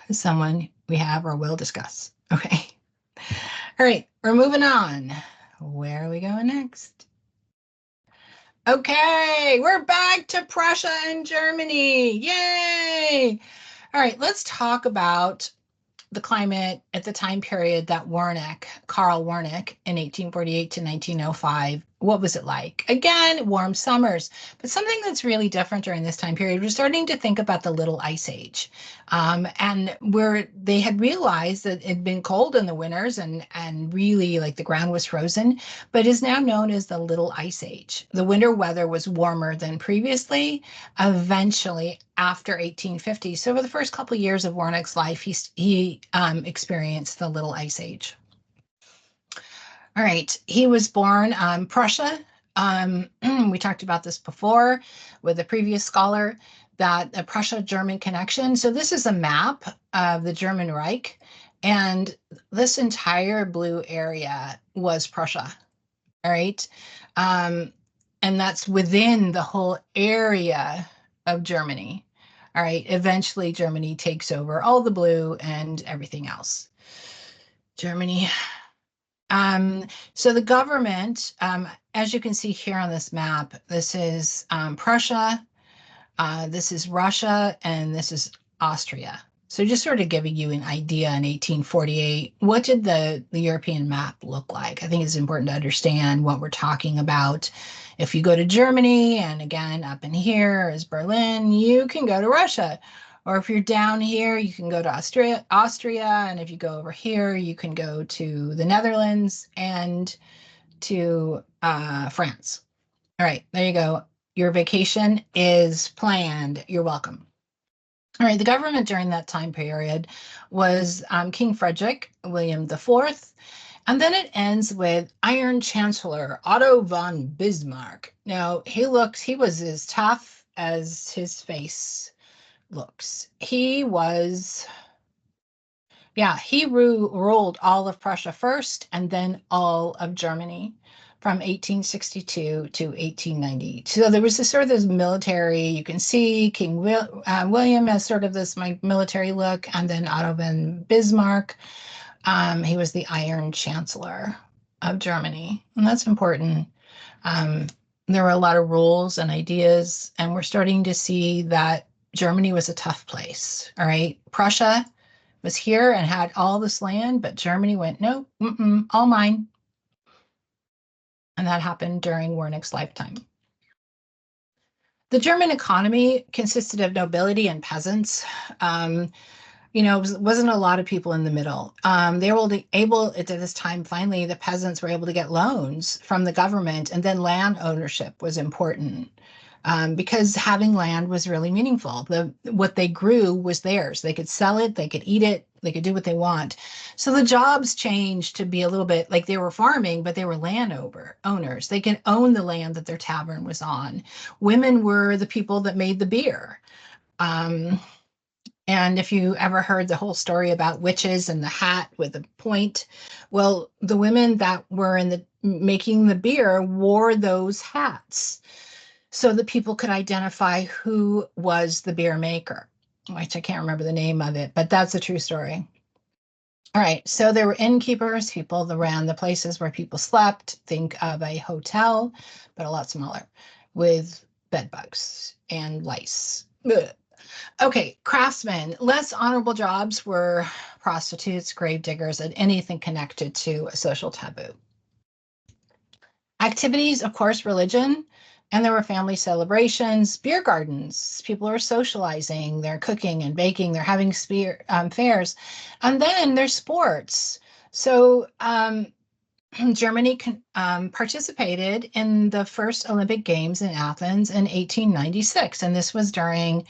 is someone we have or will discuss. Okay. All right, we're moving on. Where are we going next? Okay, we're back to Prussia and Germany. Yay! All right, let's talk about the climate at the time period that Karl Wernicke, in 1848 to 1905, what was it like? Again, warm summers, but something that's really different during this time period, we're starting to think about the Little Ice Age, and where they had realized that it'd been cold in the winters and really like the ground was frozen, but is now known as the Little Ice Age. The winter weather was warmer than previously, eventually after 1850. So for the first couple of years of Warnock's life, he experienced the Little Ice Age. All right. He was born Prussia. We talked about this before with a previous scholar, that a Prussia-German connection. So this is a map of the German Reich, and this entire blue area was Prussia. All right. Um, and that's within the whole area of Germany. All right. Eventually, Germany takes over all the blue and everything else. Germany. So the government, as you can see here on this map, this is Prussia, this is Russia, and this is Austria. So just sort of giving you an idea in 1848, what did the European map look like? I think it's important to understand what we're talking about. If you go to Germany, and again, up in here is Berlin, you can go to Russia. Or if you're down here, you can go to Austria, and if you go over here, you can go to the Netherlands and to France. All right, there you go. Your vacation is planned. You're welcome. All right, the government during that time period was King Frederick William IV, and then it ends with Iron Chancellor Otto von Bismarck. Now, he was as tough as his face looks. He ruled all of Prussia first and then all of Germany from 1862 to 1890. So there was this sort of this military, you can see William has sort of this military look, and then Otto von Bismarck, he was the Iron Chancellor of Germany, and that's important. There were a lot of rules and ideas, and we're starting to see that Germany was a tough place. All right, Prussia was here and had all this land, but Germany went, no, all mine. And that happened during Wernick's lifetime. The German economy consisted of nobility and peasants. Wasn't a lot of people in the middle. They were able at this time, finally, the peasants were able to get loans from the government, and then land ownership was important. Because having land was really meaningful. What they grew was theirs. They could sell it, they could eat it, they could do what they want. So the jobs changed to be a little bit like they were farming, but they were owners. They could own the land that their tavern was on. Women were the people that made the beer. And if you ever heard the whole story about witches and the hat with the point, well, the women that were making the beer wore those hats, so that people could identify who was the beer maker, which I can't remember the name of it, but that's a true story. All right, so there were innkeepers, people that ran the places where people slept. Think of a hotel, but a lot smaller, with bed bugs and lice. Ugh. Okay, craftsmen. Less honorable jobs were prostitutes, grave diggers, and anything connected to a social taboo. Activities, of course, religion, and there were family celebrations, beer gardens. People are socializing, they're cooking and baking, they're having fairs, and then there's sports. So Germany participated in the first Olympic Games in Athens in 1896, and this was during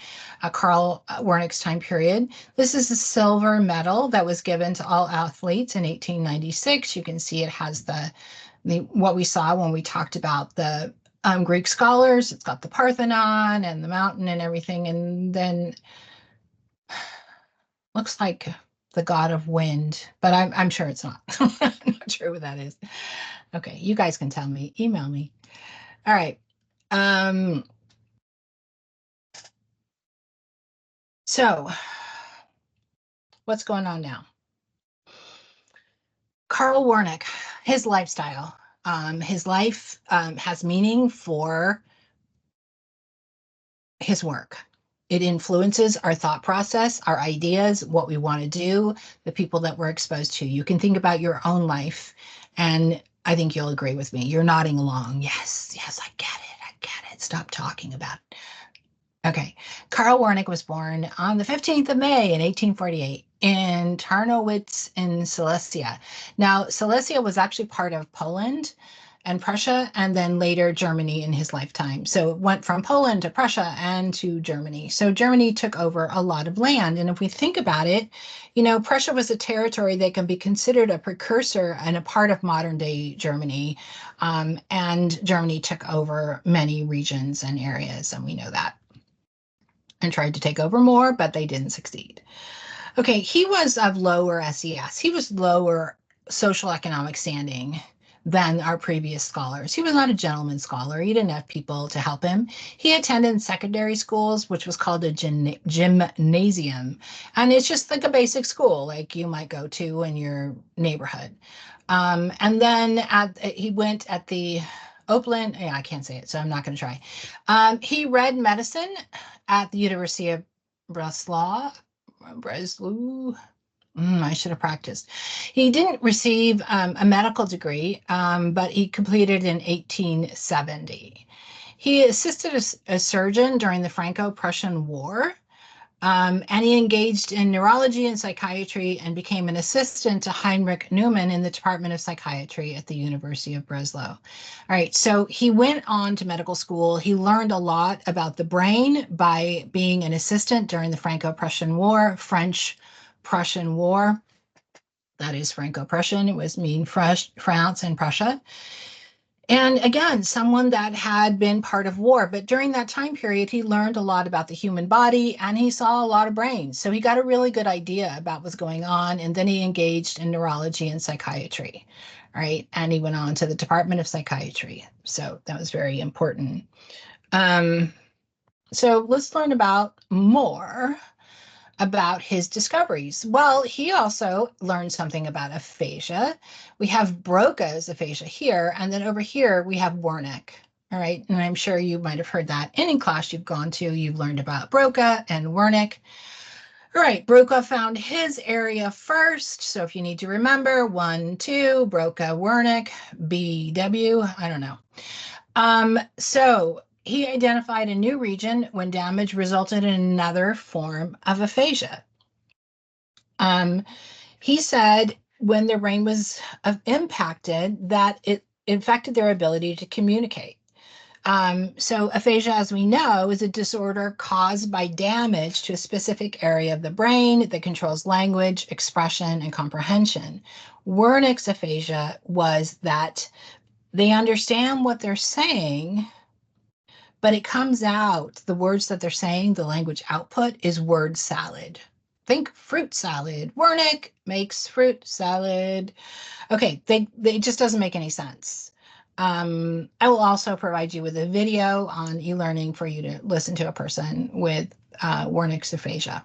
Karl Wernick's time period. This is a silver medal that was given to all athletes in 1896. You can see it has what we saw when we talked about the Greek scholars. It's got the Parthenon and the mountain and everything, and then looks like the god of wind, but I'm sure it's not. I'm not sure what that is. Okay, you guys can tell me, email me. All right. So what's going on now? Karl Wernick, his lifestyle. His life has meaning for his work. It influences our thought process, our ideas, what we want to do, the people that we're exposed to. You can think about your own life and I think you'll agree with me. You're nodding along. Yes, yes, I get it. I get it. Stop talking about it. Okay. Karl Wernicke was born on the 15th of May in 1848 in Tarnowitz in Silesia. Now, Silesia was actually part of Poland and Prussia, and then later Germany in his lifetime. So it went from Poland to Prussia and to Germany. So Germany took over a lot of land. And if we think about it, Prussia was a territory that can be considered a precursor and a part of modern day Germany. And Germany took over many regions and areas, and we know that, and tried to take over more, but they didn't succeed. Okay, he was of lower SES. He was lower social economic standing than our previous scholars. He was not a gentleman scholar. He didn't have people to help him. He attended secondary schools, which was called a gymnasium. And it's just like a basic school, like you might go to in your neighborhood. And then he went at the Oakland, yeah, I can't say it, so I'm not going to try. He read medicine at the University of Breslau. I should have practiced. He didn't receive a medical degree, but he completed in 1870. He assisted a surgeon during the Franco-Prussian War, and he engaged in neurology and psychiatry and became an assistant to Heinrich Neumann in the Department of Psychiatry at the University of Breslau. All right, so he went on to medical school. He learned a lot about the brain by being an assistant during the Franco-Prussian War, French-Prussian War. That is Franco-Prussian. It was mean France and Prussia. And again, someone that had been part of war. But during that time period, he learned a lot about the human body and he saw a lot of brains. So he got a really good idea about what's going on. And then he engaged in neurology and psychiatry. Right. And he went on to the Department of Psychiatry. So that was very important. So let's learn about more about his discoveries. Well, he also learned something about aphasia. We have Broca's aphasia here, and then over here we have Wernicke. All right, and I'm sure you might have heard that any class you've gone to, you've learned about Broca and Wernicke. All right, Broca found his area first. So if you need to remember, 1, 2, Broca, Wernicke, BW, I don't know. So he identified a new region when damage resulted in another form of aphasia. He said when their brain was impacted, that it affected their ability to communicate. So aphasia, as we know, is a disorder caused by damage to a specific area of the brain that controls language, expression, and comprehension. Wernicke's aphasia was that they understand what they're saying, but it comes out, the words that they're saying, the language output is word salad. Think fruit salad. Wernicke makes fruit salad. Okay, they just doesn't make any sense. I will also provide you with a video on e-learning for you to listen to a person with Wernicke's aphasia.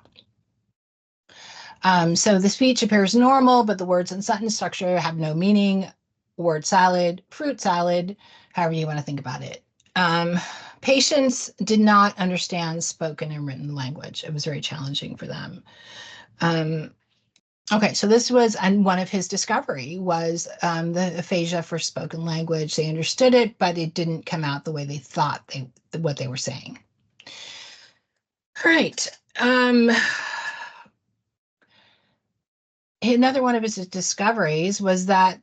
So the speech appears normal, but the words and sentence structure have no meaning. Word salad, fruit salad, however you want to think about it. Patients did not understand spoken and written language. It was very challenging for them. Okay, so this was, and one of his discovery was the aphasia for spoken language. They understood it, but it didn't come out the way they thought what they were saying. All right. Another one of his discoveries was that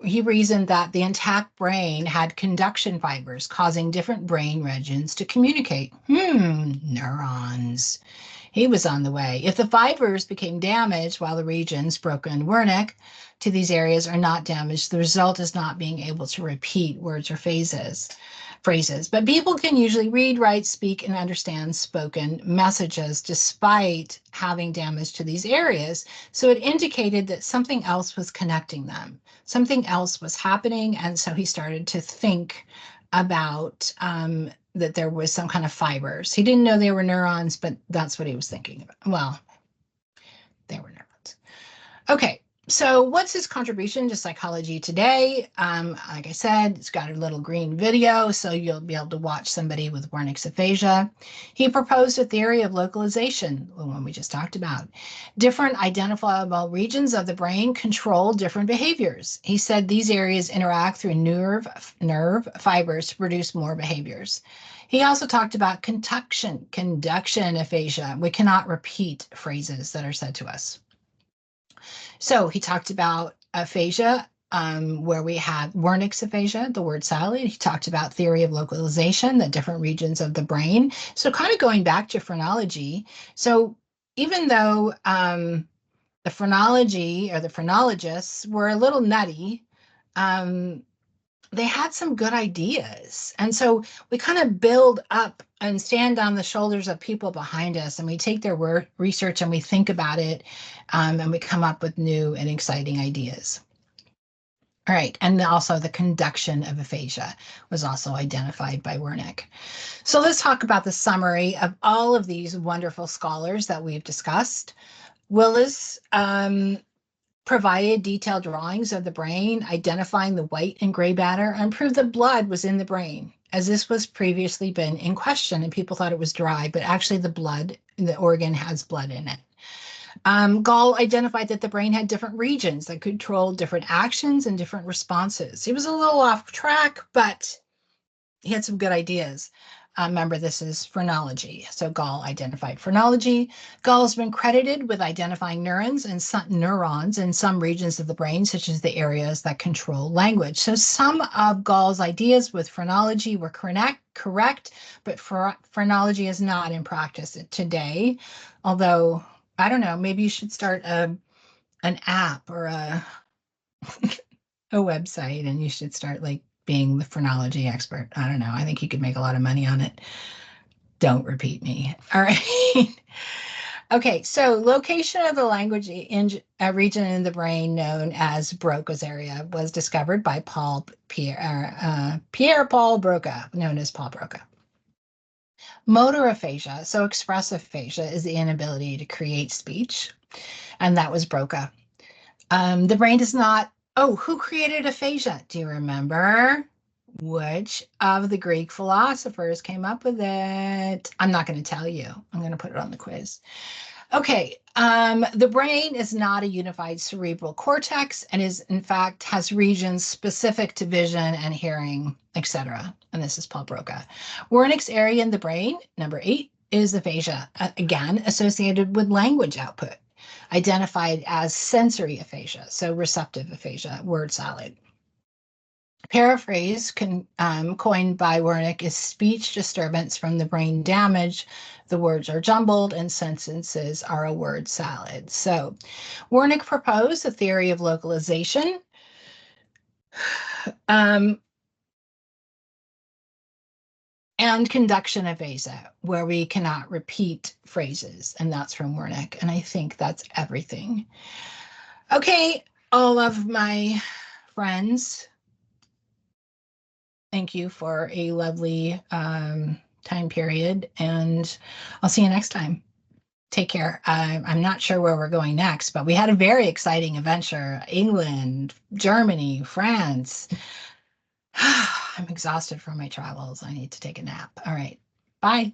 he reasoned that the intact brain had conduction fibers causing different brain regions to communicate. Neurons. He was on the way. If the fibers became damaged while the regions, Broca and Wernicke, to these areas are not damaged, the result is not being able to repeat words or phrases. But people can usually read, write, speak, and understand spoken messages despite having damage to these areas. So it indicated that something else was connecting them. Something else was happening. And so he started to think about that there was some kind of fibers. He didn't know they were neurons, but that's what he was thinking about. Well, they were neurons. Okay, So what's his contribution to psychology today? Like I said, it's got a little green video, so you'll be able to watch somebody with Wernicke's aphasia. He proposed a theory of localization, the one we just talked about. Different identifiable regions of the brain control different behaviors. He said these areas interact through nerve fibers to produce more behaviors. He also talked about conduction aphasia. We cannot repeat phrases that are said to us. So he talked about aphasia, where we had Wernicke's aphasia, the word salad. He talked about theory of localization, the different regions of the brain. So kind of going back to phrenology. So even though the phrenology or the phrenologists were a little nutty, um, they had some good ideas. And so we kind of build up and stand on the shoulders of people behind us, and we take their research and we think about it, and we come up with new and exciting ideas. All right, and also the conduction of aphasia was also identified by Wernicke. So let's talk about the summary of all of these wonderful scholars that we've discussed. Willis provided detailed drawings of the brain, identifying the white and gray matter, and proved that blood was in the brain, as this was previously been in question, and people thought it was dry, but actually the organ has blood in it. Gall identified that the brain had different regions that controlled different actions and different responses. He was a little off track, but he had some good ideas. Remember, this is phrenology. So Gall identified phrenology. Gall has been credited with identifying neurons in some regions of the brain, such as the areas that control language. So some of Gall's ideas with phrenology were correct, but phrenology is not in practice today. Although, I don't know, maybe you should start an app or a website, and you should start like being the phrenology expert. I don't know. I think you could make a lot of money on it. Don't repeat me. All right. Okay, so location of the language in a region in the brain known as Broca's area was discovered by Pierre Paul Broca, known as Paul Broca. Motor aphasia, so expressive aphasia, is the inability to create speech, and that was Broca. The brain does not. Oh, who created aphasia? Do you remember? Which of the Greek philosophers came up with it? I'm not going to tell you. I'm going to put it on the quiz. Okay, the brain is not a unified cerebral cortex and is, in fact, has regions specific to vision and hearing, etc. And this is Paul Broca. Wernicke's area in the brain, number 8, is aphasia, again, associated with language output, identified as sensory aphasia, so receptive aphasia, word salad. Paraphrase coined by Wernicke is speech disturbance from the brain damage. The words are jumbled and sentences are a word salad. So Wernicke proposed a theory of localization. And conduction aphasia, where we cannot repeat phrases. And that's from Wernicke. And I think that's everything. Okay, all of my friends, thank you for a lovely time period, and I'll see you next time. Take care. I'm not sure where we're going next, but we had a very exciting adventure. England, Germany, France. I'm exhausted from my travels. I need to take a nap. All right. Bye.